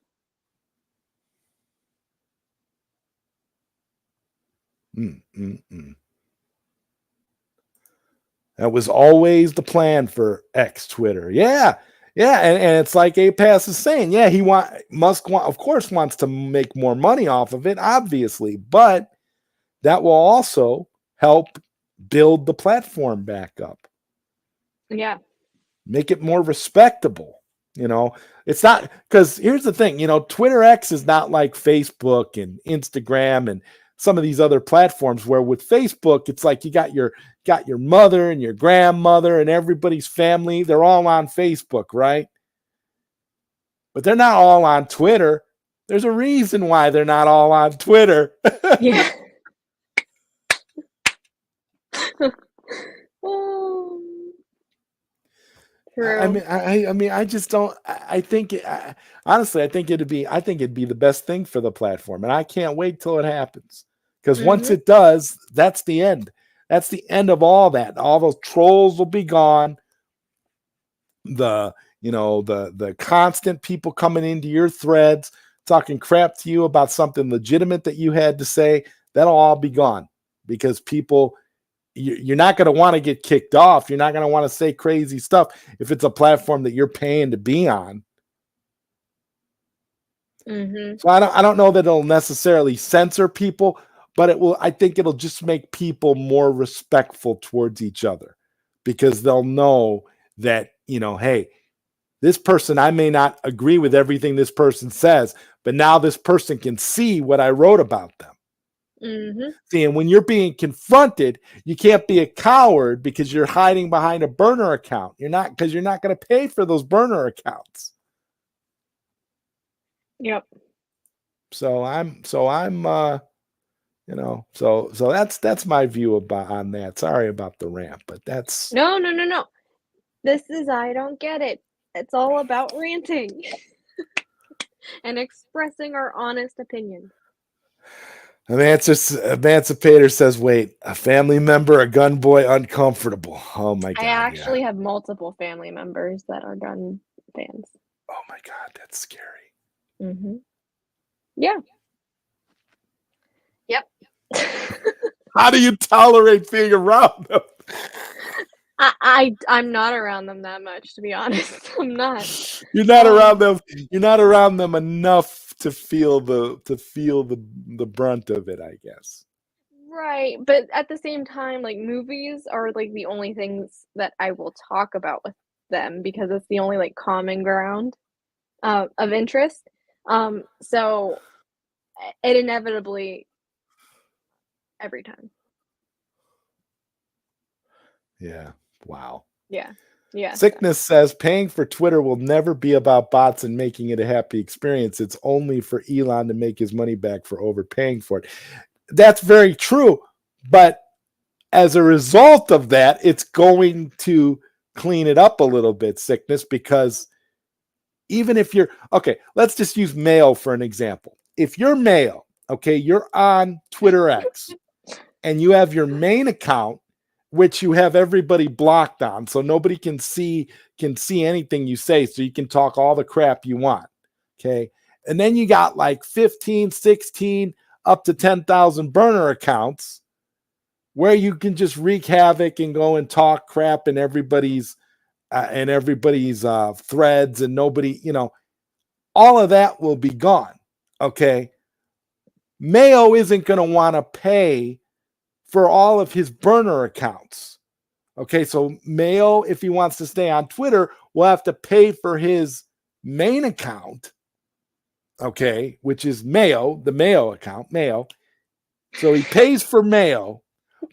That was always the plan for X Twitter. Yeah. And it's like APass is saying, Musk of course wants to make more money off of it, obviously, but that will also help build the platform back up. Yeah. Make it more respectable. It's not, because here's the thing, Twitter X is not like Facebook and Instagram and some of these other platforms, where with Facebook, it's like you got your mother and your grandmother and everybody's family. They're all on Facebook, right? But they're not all on Twitter. There's a reason why they're not all on Twitter. Yeah. Oh, true. I mean, I just don't. I think, honestly, I think it'd be the best thing for the platform, and I can't wait till it happens. Because once it does, that's the end. That's the end of all that. All those trolls will be gone. The constant people coming into your threads talking crap to you about something legitimate that you had to say, that'll all be gone, because people, you're not going to want to get kicked off. You're not going to want to say crazy stuff if it's a platform that you're paying to be on. So I don't know that it'll necessarily censor people, but I think it'll just make people more respectful towards each other, because they'll know that, hey, this person, I may not agree with everything this person says, but now this person can see what I wrote about them. See, and when you're being confronted, you can't be a coward because you're hiding behind a burner account. You're not going to pay for those burner accounts. Yep. So that's my view on that. Sorry about the rant, but that's No. This is I don't get it. It's all about ranting and expressing our honest opinions. Emancipator says, wait, a family member, a gun boy, uncomfortable. Oh my God. I actually have multiple family members that are gun fans. Oh my God, that's scary. Yeah. Yep. How do you tolerate being around them? I'm not around them that much, to be honest. I'm not. You're not around them. You're not around them enough to feel the brunt of it, I guess. Right, but at the same time, like, movies are like the only things that I will talk about with them, because it's the only like common ground of interest. So it inevitably every time. Yeah. Wow. Yeah. Sickness says paying for Twitter will never be about bots and making it a happy experience. It's only for Elon to make his money back for overpaying for it. That's very true. But as a result of that, it's going to clean it up a little bit, Sickness, because even if you're, okay, let's just use male for an example. If you're male, okay, you're on Twitter X and you have your main account, which you have everybody blocked on, so nobody can see anything you say, so you can talk all the crap you want. Okay. And then you got like 15, 16, up to 10,000 burner accounts where you can just wreak havoc and go and talk crap in everybody's threads, and nobody, all of that will be gone. Okay. Mayo isn't going to want to pay for all of his burner accounts. Okay, so Mayo, if he wants to stay on Twitter, will have to pay for his main account, okay, which is Mayo, the Mayo account, Mayo. So he pays for Mayo,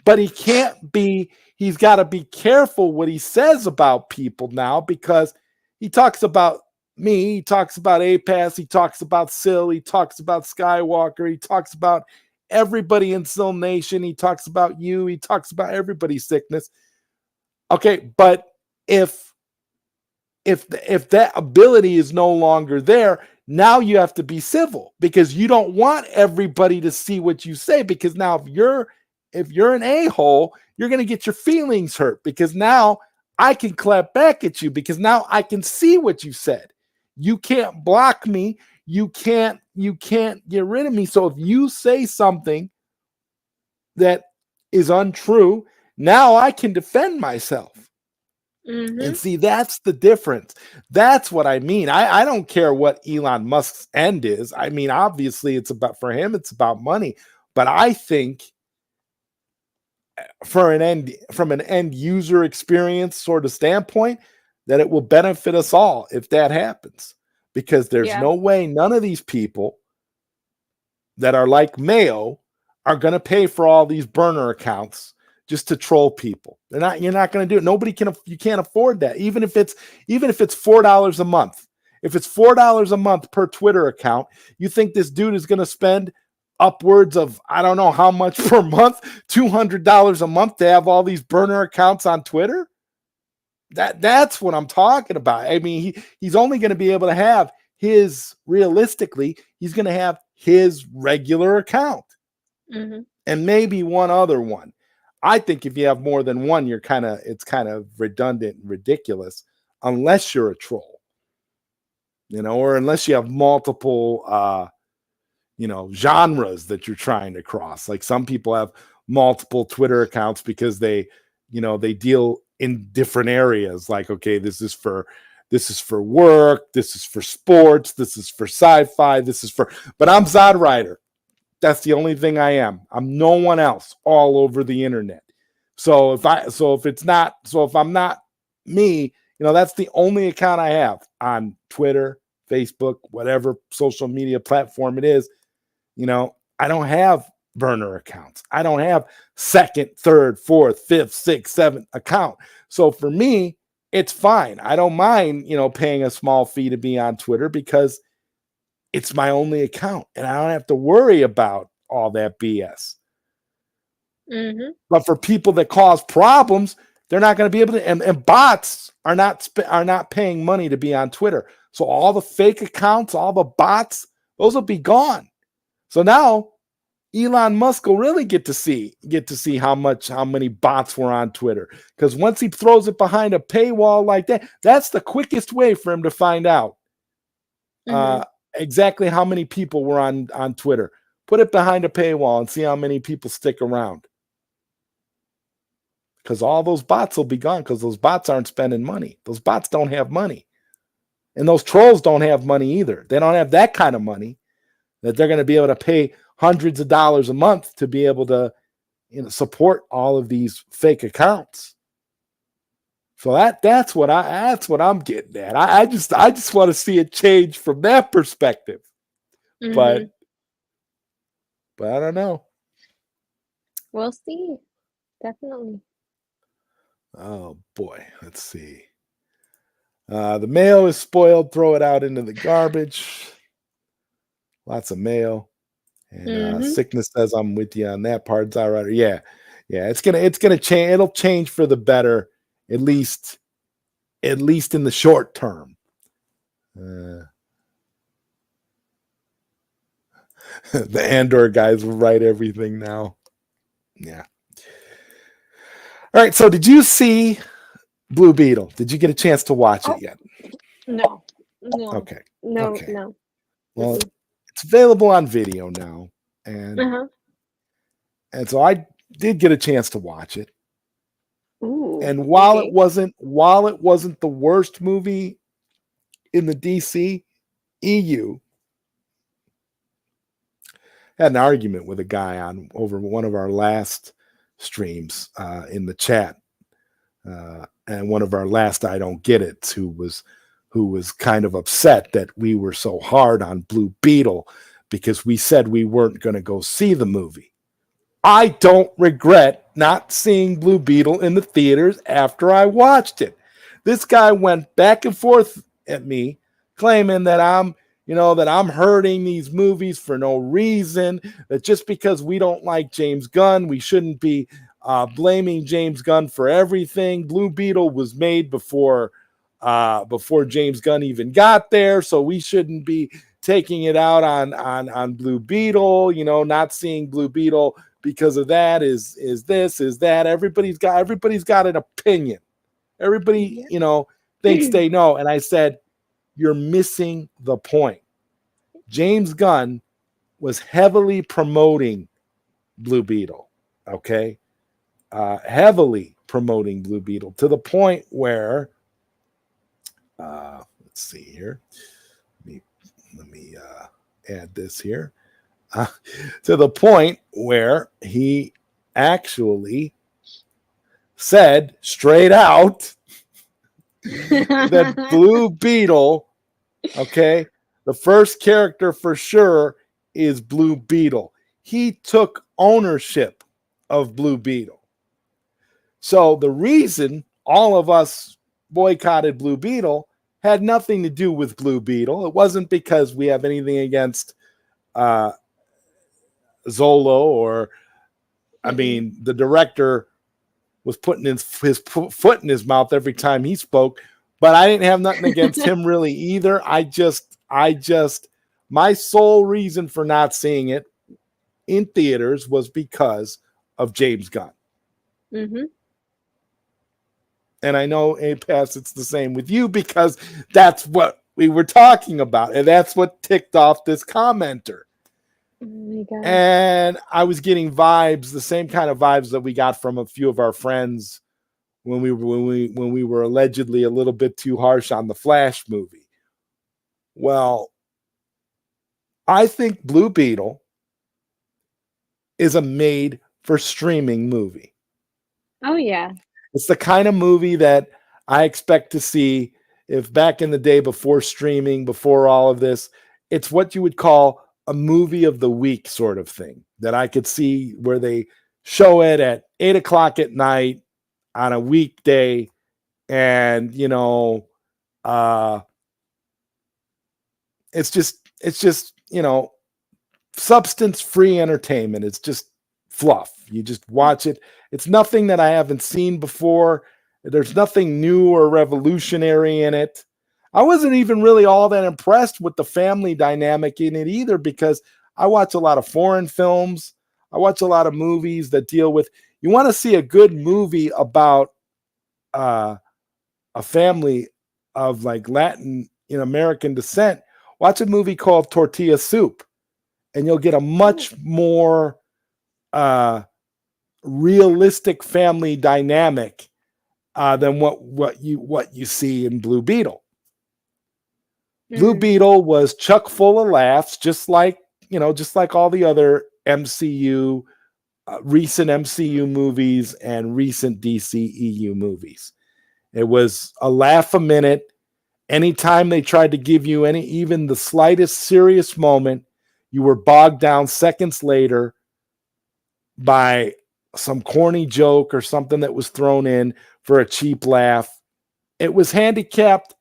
but he's got to be careful what he says about people now, because he talks about me, he talks about APass, he talks about Sill, he talks about Skywalker, he talks about everybody in Sill Nation, he talks about you, he talks about everybody's Sickness. Okay, but if that ability is no longer there, now you have to be civil, because you don't want everybody to see what you say, because now if you're an a-hole, you're going to get your feelings hurt, because now I can clap back at you, because now I can see what you said. You can't block me. You can't get rid of me. So if you say something that is untrue, now I can defend myself. And see, that's the difference. That's what I mean. I don't care what Elon Musk's end is. I mean, obviously for him, it's about money. But I think from an end user experience sort of standpoint, that it will benefit us all if that happens. Because there's no way none of these people that are like Mayo are going to pay for all these burner accounts just to troll people. You're not going to do it. You can't afford that. Even if it's $4 a month. if it's $4 a month per Twitter account, you think this dude is going to spend upwards of, I don't know how much per month, $200 a month to have all these burner accounts on Twitter? That's what I'm talking about. I mean, he's only going to be able to have realistically, he's going to have his regular account and maybe one other one. I think if you have more than one, it's kind of redundant and ridiculous unless you're a troll, or unless you have multiple, genres that you're trying to cross. Like some people have multiple Twitter accounts because they deal in different areas. Like, okay, this is for work, this is for sports, this is for sci-fi, but I'm ZodWriter. That's the only thing I am. I'm no one else all over the internet. So if I'm not me, that's the only account I have on Twitter, Facebook, whatever social media platform it is. I don't have burner accounts. I don't have second, third, fourth, fifth, sixth, seventh account. So for me, it's fine. I don't mind, paying a small fee to be on Twitter because it's my only account and I don't have to worry about all that BS. But for people that cause problems, they're not going to be able to, and bots are not paying money to be on Twitter. So all the fake accounts, all the bots, those will be gone. So now Elon Musk will really get to see how many bots were on Twitter. Because once he throws it behind a paywall like that, that's the quickest way for him to find out exactly how many people were on Twitter. Put it behind a paywall and see how many people stick around. Because all those bots will be gone because those bots aren't spending money. Those bots don't have money. And those trolls don't have money either. They don't have that kind of money that they're going to be able to pay hundreds of dollars a month to be able to support all of these fake accounts. So that's what I'm getting at. I just want to see it change from that perspective. But I don't know. We'll see. Definitely. Oh boy, let's see. The mail is spoiled. Throw it out into the garbage. Lots of mail. And Sickness says I'm with you on that part. ZodWriter. Yeah. It's gonna change. It'll change for the better, at least in the short term. The Andor guys will write everything now. Yeah. All right. So did you see Blue Beetle? Did you get a chance to watch it yet? No. Okay. No. Well, it's available on video now. And so I did get a chance to watch it. Ooh, and while it wasn't the worst movie in the DC EU, had an argument with a guy over one of our last streams in the chat, and one of our last I Don't Get It, who was kind of upset that we were so hard on Blue Beetle because we said we weren't going to go see the movie. I don't regret not seeing Blue Beetle in the theaters after I watched it. This guy went back and forth at me, claiming that I'm hurting these movies for no reason, that just because we don't like James Gunn, we shouldn't be blaming James Gunn for everything. Blue Beetle was made before James Gunn even got there, so we shouldn't be taking it out on Blue Beetle. Not seeing Blue Beetle because of that is this, is that. Everybody's got an opinion. Everybody, thinks they know. And I said, you're missing the point. James Gunn was heavily promoting Blue Beetle. Okay. Heavily promoting Blue Beetle to the point where, let's see here. Let me add this here. To the point where he actually said straight out that Blue Beetle, okay, the first character for sure is Blue Beetle. He took ownership of Blue Beetle. So the reason all of us boycotted Blue Beetle had nothing to do with Blue Beetle. It wasn't because we have anything against Zolo or, I mean, the director was putting his foot in his mouth every time he spoke, but I didn't have nothing against him really either. I just, my sole reason for not seeing it in theaters was because of James Gunn. Mm-hmm. And I know, APass, it's the same with you because that's what we were talking about. And that's what ticked off this commenter. Oh my God. And I was getting vibes, the same kind of vibes that we got from a few of our friends when we were allegedly a little bit too harsh on the Flash movie. Well, I think Blue Beetle is a made for streaming movie. Oh yeah. It's the kind of movie that I expect to see if back in the day before streaming, before all of this, it's what you would call a movie of the week sort of thing that I could see where they show it at 8:00 at night on a weekday. And, you know, it's just, you know, substance-free entertainment. It's just fluff. You just watch it. It's nothing that I haven't seen before. There's nothing new or revolutionary in it. I wasn't even really all that impressed with the family dynamic in it either, because I watch a lot of foreign films. I watch a lot of movies that deal with, you want to see a good movie about a family of like Latin in American descent, watch a movie called Tortilla Soup, and you'll get a much more realistic family dynamic than what you see in Blue Beetle. Blue Beetle was chock full of laughs, just like all the other MCU, recent MCU movies and recent DCEU movies. It was a laugh a minute. Anytime they tried to give you even the slightest serious moment, you were bogged down seconds later by some corny joke or something that was thrown in for a cheap laugh. It was handicapped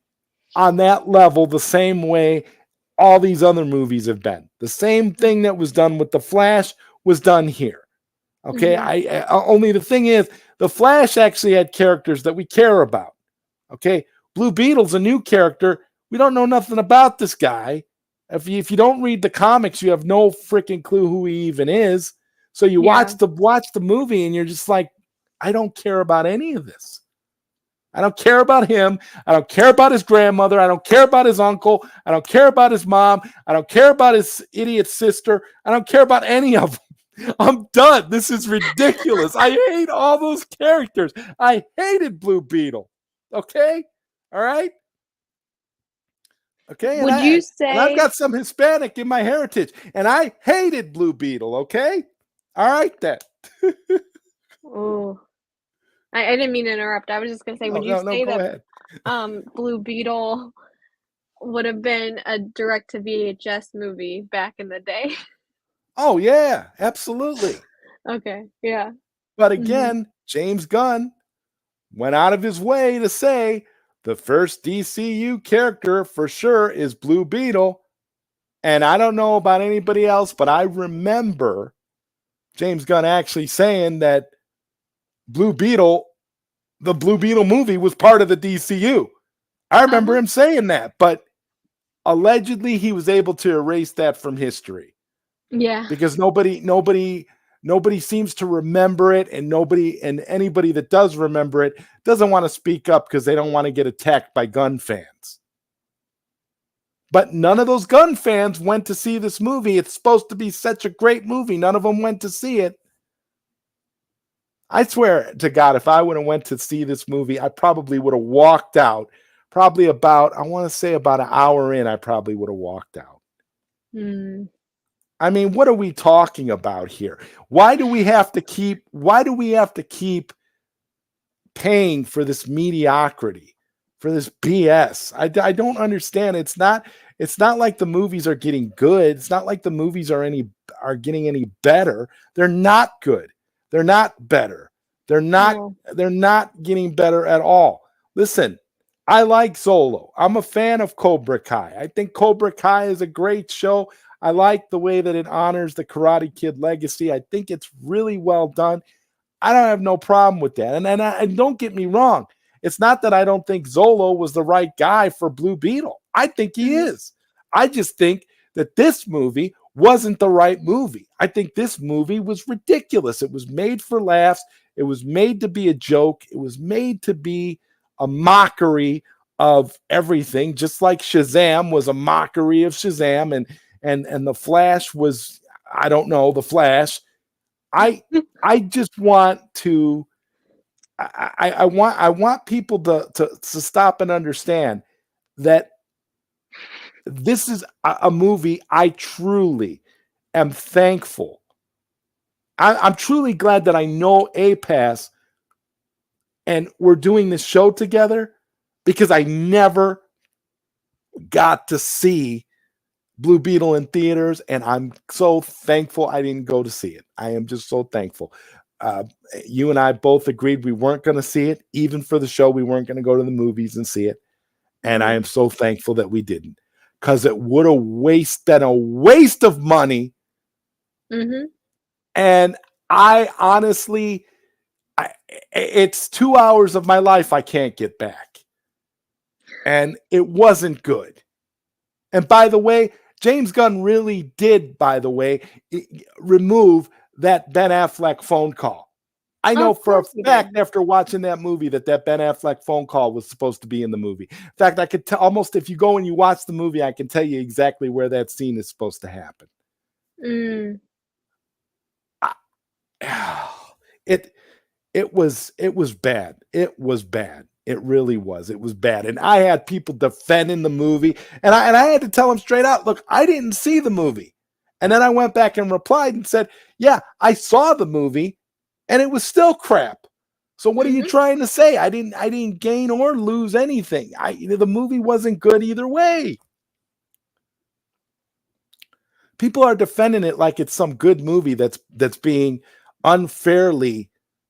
on that level the same way all these other movies have been. The same thing that was done with The Flash was done here. Okay, I only the thing is, The Flash actually had characters that we care about. Okay, Blue Beetle's a new character. We don't know nothing about this guy. If you don't read the comics, you have no freaking clue who he even is. So you watch the movie and you're just like, I don't care about any of this. I don't care about him. I don't care about his grandmother. I don't care about his uncle. I don't care about his mom. I don't care about his idiot sister. I don't care about any of them. I'm done. This is ridiculous. I hate all those characters. I hated Blue Beetle. Okay? All right? Okay? Would you say... And I've got some Hispanic in my heritage, and I hated Blue Beetle, okay? All right, then. Oh. I didn't mean to interrupt. I was just going to say, would you say that Blue Beetle would have been a direct-to-VHS movie back in the day? Oh, yeah, absolutely. Okay, yeah. But again, James Gunn went out of his way to say the first DCU character for sure is Blue Beetle. And I don't know about anybody else, but I remember James Gunn actually saying that the Blue Beetle movie was part of the DCU. I remember him saying that, but allegedly he was able to erase that from history. Yeah. Because nobody seems to remember it, and anybody that does remember it doesn't want to speak up because they don't want to get attacked by Gunn fans. But none of those Gunn fans went to see this movie. It's supposed to be such a great movie. None of them went to see it. I swear to God, if I would have went to see this movie, I probably would have walked out. Probably about an hour in, I probably would have walked out. I mean, what are we talking about here? Why do we have to keep paying for this mediocrity, for this BS? I don't understand. It's not like the movies are getting good. It's not like the movies are getting any better. They're not good. They're not better. They're not getting better at all. Listen, I like Solo. I'm a fan of Cobra Kai. I think Cobra Kai is a great show. I like the way that it honors the Karate Kid legacy. I think it's really well done. I don't have no problem with that. And don't get me wrong. It's not that I don't think Zolo was the right guy for Blue Beetle. I think he is. I just think that this movie wasn't the right movie. I think this movie was ridiculous. It was made for laughs. It was made to be a joke. It was made to be a mockery of everything, just like Shazam was a mockery of Shazam, and the Flash was, I don't know, the Flash. I just want to I want people to stop and understand that this is a movie I truly am thankful. I'm truly glad that I know APass and we're doing this show together, because I never got to see Blue Beetle in theaters, and I'm so thankful I didn't go to see it. I am just so thankful. You and I both agreed we weren't going to see it. Even for the show, we weren't going to go to the movies and see it. And I am so thankful that we didn't, because it would have been a waste of money. Mm-hmm. And I honestly, it's 2 hours of my life I can't get back. And it wasn't good. And by the way, James Gunn really did, remove that Ben Affleck phone call. I know for a fact after watching that movie that Ben Affleck phone call was supposed to be in the movie. In fact, I could tell almost, if you go and you watch the movie, I can tell you exactly where that scene is supposed to happen. It was bad. It was bad. It really was. It was bad. And I had people defending the movie, and I had to tell them straight out, look, I didn't see the movie. And then I went back and replied and said, yeah, I saw the movie and it was still crap. So what are you trying to say? I didn't gain or lose anything. The movie wasn't good either way. People are defending it like it's some good movie that's being unfairly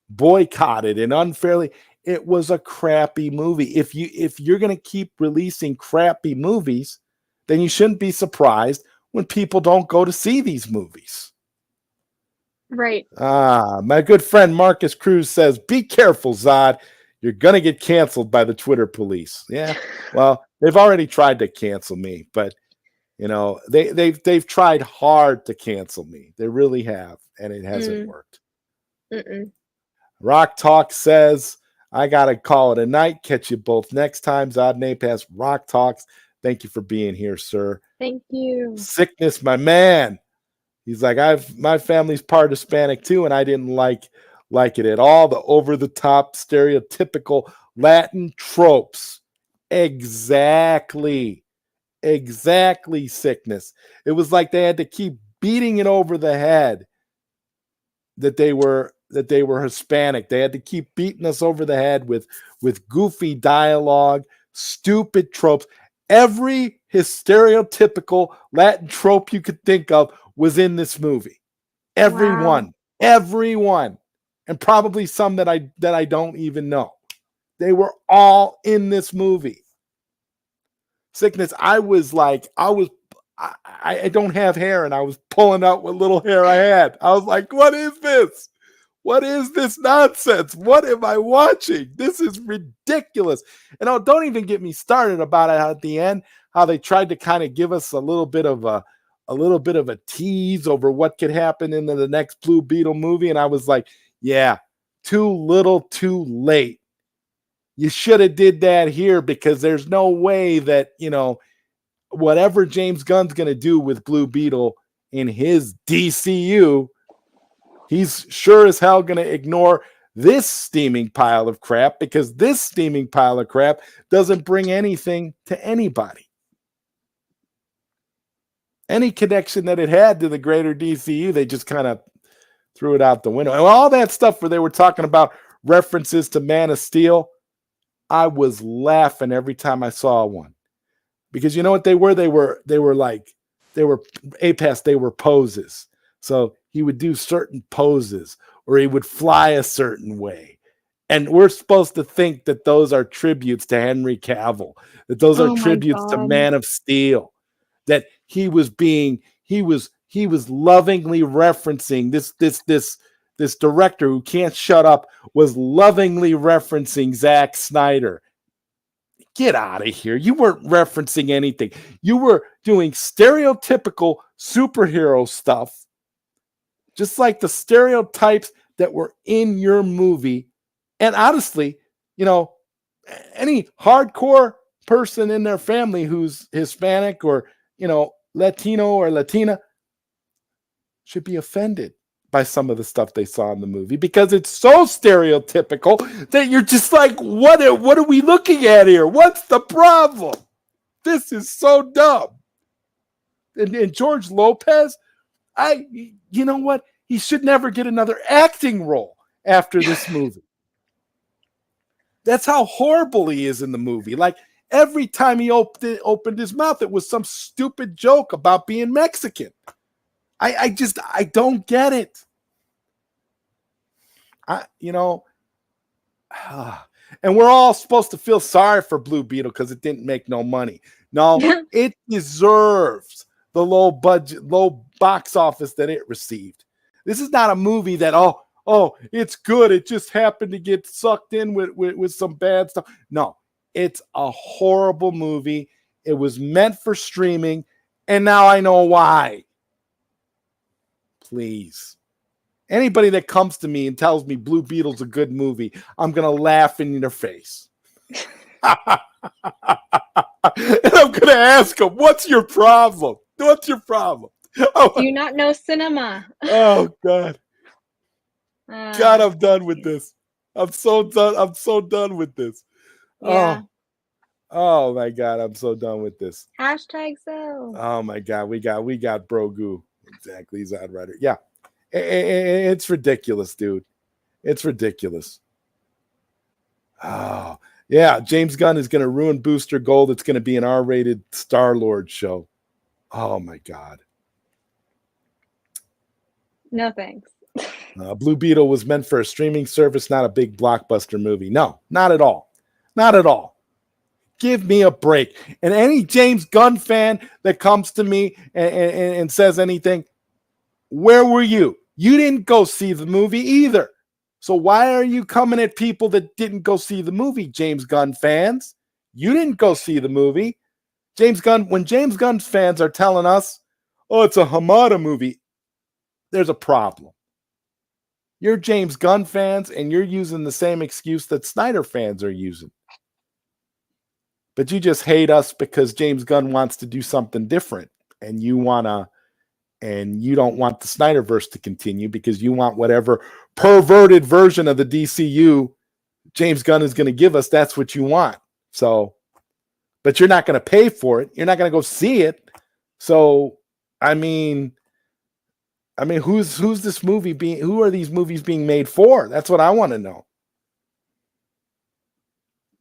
boycotted and unfairly. It was a crappy movie. If you're going to keep releasing crappy movies, then you shouldn't be surprised when people don't go to see these movies. Right. My good friend Marcus Cruz says, be careful, Zod. You're going to get canceled by the Twitter police. Yeah, well, they've already tried to cancel me, but you know, they've tried hard to cancel me. They really have, and it hasn't worked. Rock Talk says, I got to call it a night. Catch you both next time. Zod and APass. Rock Talks. Thank you for being here, sir. Thank you. Sickness, my man. He's like, my family's part Hispanic too, and I didn't like it at all. The over-the-top, stereotypical Latin tropes. Exactly, Sickness. It was like they had to keep beating it over the head that they were Hispanic. They had to keep beating us over the head with goofy dialogue, stupid tropes. Every stereotypical Latin trope you could think of was in this movie. Everyone, and probably some that I don't even know. They were all in this movie. Sickness. I don't have hair, and I was pulling out what little hair I had. I was like, what is this? What is this nonsense? What am I watching? This is ridiculous. And don't even get me started about it at the end, how they tried to kind of give us a little bit of a tease over what could happen in the next Blue Beetle movie. And I was like, yeah, too little, too late. You should have did that here, because there's no way that, whatever James Gunn's going to do with Blue Beetle in his DCU, he's sure as hell going to ignore this steaming pile of crap, because this steaming pile of crap doesn't bring anything to anybody. Any connection that it had to the greater DCU, they just kind of threw it out the window. And all that stuff where they were talking about references to Man of Steel, I was laughing every time I saw one. Because you know what they were? They were APass, they were poses. So he would do certain poses, or he would fly a certain way. And we're supposed to think that those are tributes to Henry Cavill, that those are Oh my tributes to God. Man of Steel, that he was lovingly referencing this director who can't shut up, was lovingly referencing Zack Snyder. Get out of here. You weren't referencing anything. You were doing stereotypical superhero stuff, just like the stereotypes that were in your movie. And honestly, you know, any hardcore person in their family who's Hispanic or, you know, Latino or Latina should be offended by some of the stuff they saw in the movie, because it's so stereotypical that you're just like, what are we looking at here? What's the problem? This is so dumb. And George Lopez, you know what? He should never get another acting role after this movie. That's how horrible he is in the movie. Like, every time he opened his mouth, it was some stupid joke about being Mexican. I don't get it. And we're all supposed to feel sorry for Blue Beetle because it didn't make no money. No, it deserves the low box office that it received. This is not a movie that, it's good, it just happened to get sucked in with some bad stuff. No, it's a horrible movie. It was meant for streaming, and now I know why. Please. Anybody that comes to me and tells me Blue Beetle's a good movie, I'm going to laugh in their face. And I'm going to ask them, what's your problem? What's your problem? Do you not know cinema? Oh, God. God, I'm done with this. I'm so done. I'm so done with this. Yeah. Oh my God, I'm so done with this. Hashtag so. Oh my God, we got bro goo. Exactly, ZodWriter. Yeah. It's ridiculous, dude. It's ridiculous. Oh, yeah. James Gunn is going to ruin Booster Gold. It's going to be an R-rated Star-Lord show. Oh, my God. No, thanks. Blue Beetle was meant for a streaming service, not a big blockbuster movie. No, not at all. Not at all. Give me a break. And any James Gunn fan that comes to me and says anything, where were you? You didn't go see the movie either. So why are you coming at people that didn't go see the movie, James Gunn fans? You didn't go see the movie. When James Gunn fans are telling us, oh, it's a Hamada movie, there's a problem. You're James Gunn fans, and you're using the same excuse that Snyder fans are using. But you just hate us because James Gunn wants to do something different, and you don't want the Snyderverse to continue because you want whatever perverted version of the DCU James Gunn is going to give us. That's what you want. So, but you're not going to pay for it. You're not going to go see it. So, I mean, who's this movie being? Who are these movies being made for? That's what I want to know.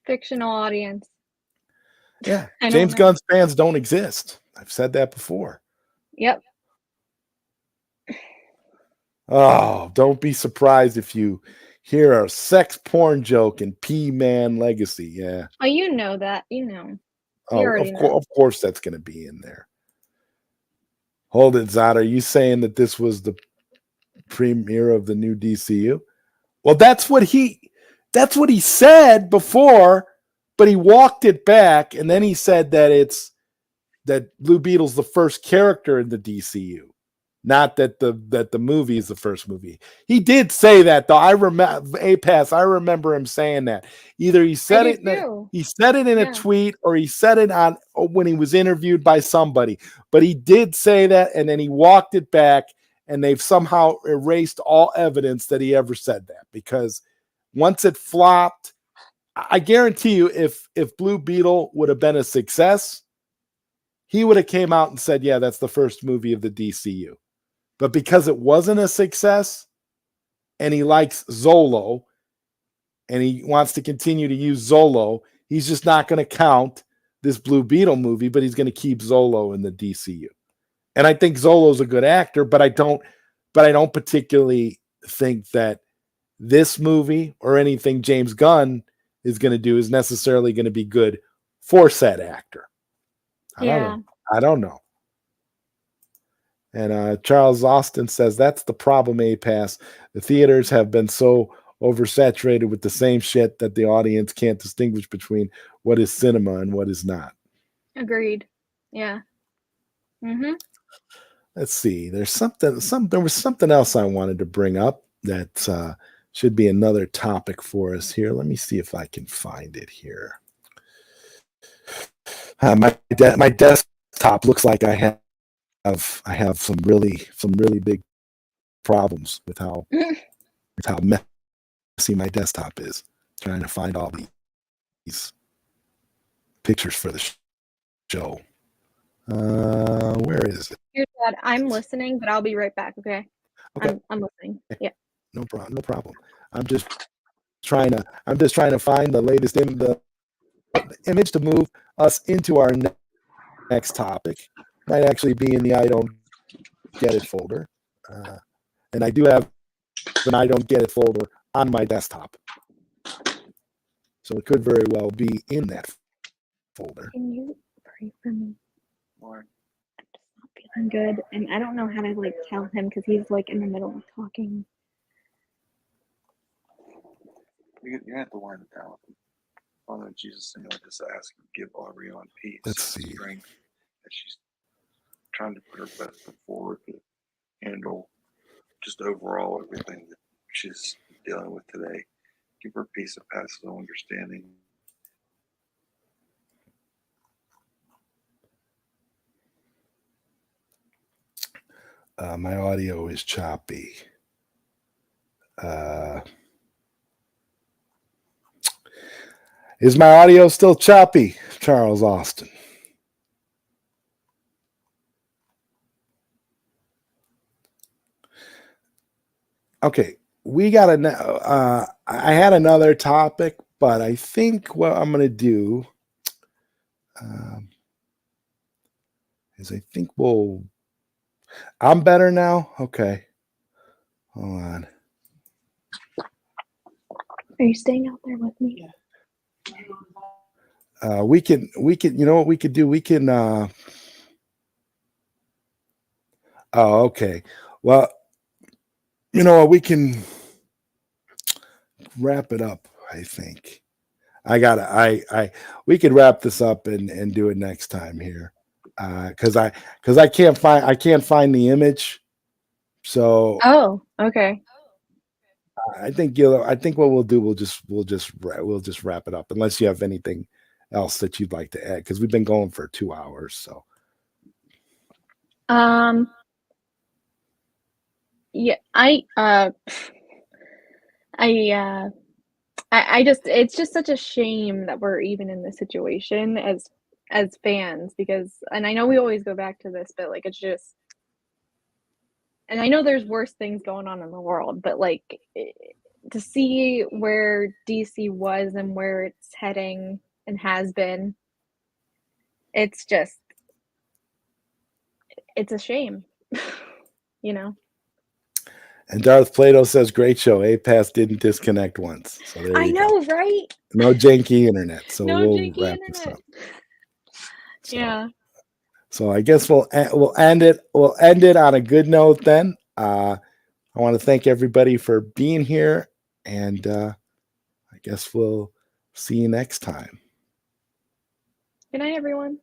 Fictional audience. Yeah, James Gunn's fans don't exist. I've said that before. Yep. Oh, don't be surprised if you hear a sex porn joke in P-Man Legacy. Yeah. Oh, you know that. You know. Of course that's going to be in there. Hold it, Zod. Are you saying that this was the premiere of the new DCU? Well, that's what he said before, but he walked it back, and then he said that Blue Beetle's the first character in the DCU, not that the movie is the first movie. He did say that, though. I remember APass. I remember him saying that. Either he said it in a tweet, or he said it on when he was interviewed by somebody. But he did say that, and then he walked it back, and they've somehow erased all evidence that he ever said that, because once it flopped, I guarantee you, if Blue Beetle would have been a success, he would have came out and said, yeah, that's the first movie of the DCU. But because it wasn't a success, and he likes Zolo, and he wants to continue to use Zolo, he's just not going to count this Blue Beetle movie, but he's going to keep Zolo in the DCU. And I think Zolo's a good actor, but I don't particularly think that this movie or anything James Gunn is going to do is necessarily going to be good for said actor. I don't know. And Charles Austin says that's the problem, APass. The theaters have been so oversaturated with the same shit that the audience can't distinguish between what is cinema and what is not. Agreed. Yeah. Mm-hmm. Let's see. There was something else I wanted to bring up that should be another topic for us here. Let me see if I can find it here. My desktop looks like I have some really big problems with how messy my desktop is. Trying to find all these pictures for the show. Where is it? Dear Dad, I'm listening, but I'll be right back. Okay. I'm listening. Yeah. No problem. I'm just trying to find the latest the image to move us into our next topic. Might actually be in the I Don't Get It folder. And I do have an I Don't Get It folder on my desktop. So it could very well be in that folder. Can you pray for me? I'm just not feeling good. And I don't know how to tell him because he's in the middle of talking. You have to wind it down. Father in Jesus' name, I just ask you to give Aubrion peace and strength as she's trying to put her best foot forward to handle just overall everything that she's dealing with today. Give her peace that passes all understanding. My audio is choppy. Is my audio still choppy, Charles Austin? Okay, we got I had another topic, but I think what I'm going to do is I'm better now. Okay, hold on. Are you staying out there with me? We can, you know what we could do? We can, oh, okay. Well, you know what? We can wrap it up. I think we could wrap this up and do it next time here. Cause I can't find the image. So, Oh, okay. I think what we'll do, we'll just wrap it up unless you have anything else that you'd like to add, because we've been going for 2 hours. So yeah, I just, it's just such a shame that we're even in this situation as fans, because, and I know we always go back to this, but it's just, and I know there's worse things going on in the world, but to see where DC was and where it's heading and has been, it's just, it's a shame, you know? And Darth Plato says, great show. APass didn't disconnect once. So I know, right? No janky internet. So no we'll janky wrap internet. this up. So, yeah. So I guess we'll end it. We'll end it on a good note then. I want to thank everybody for being here, and I guess we'll see you next time. Good night, everyone.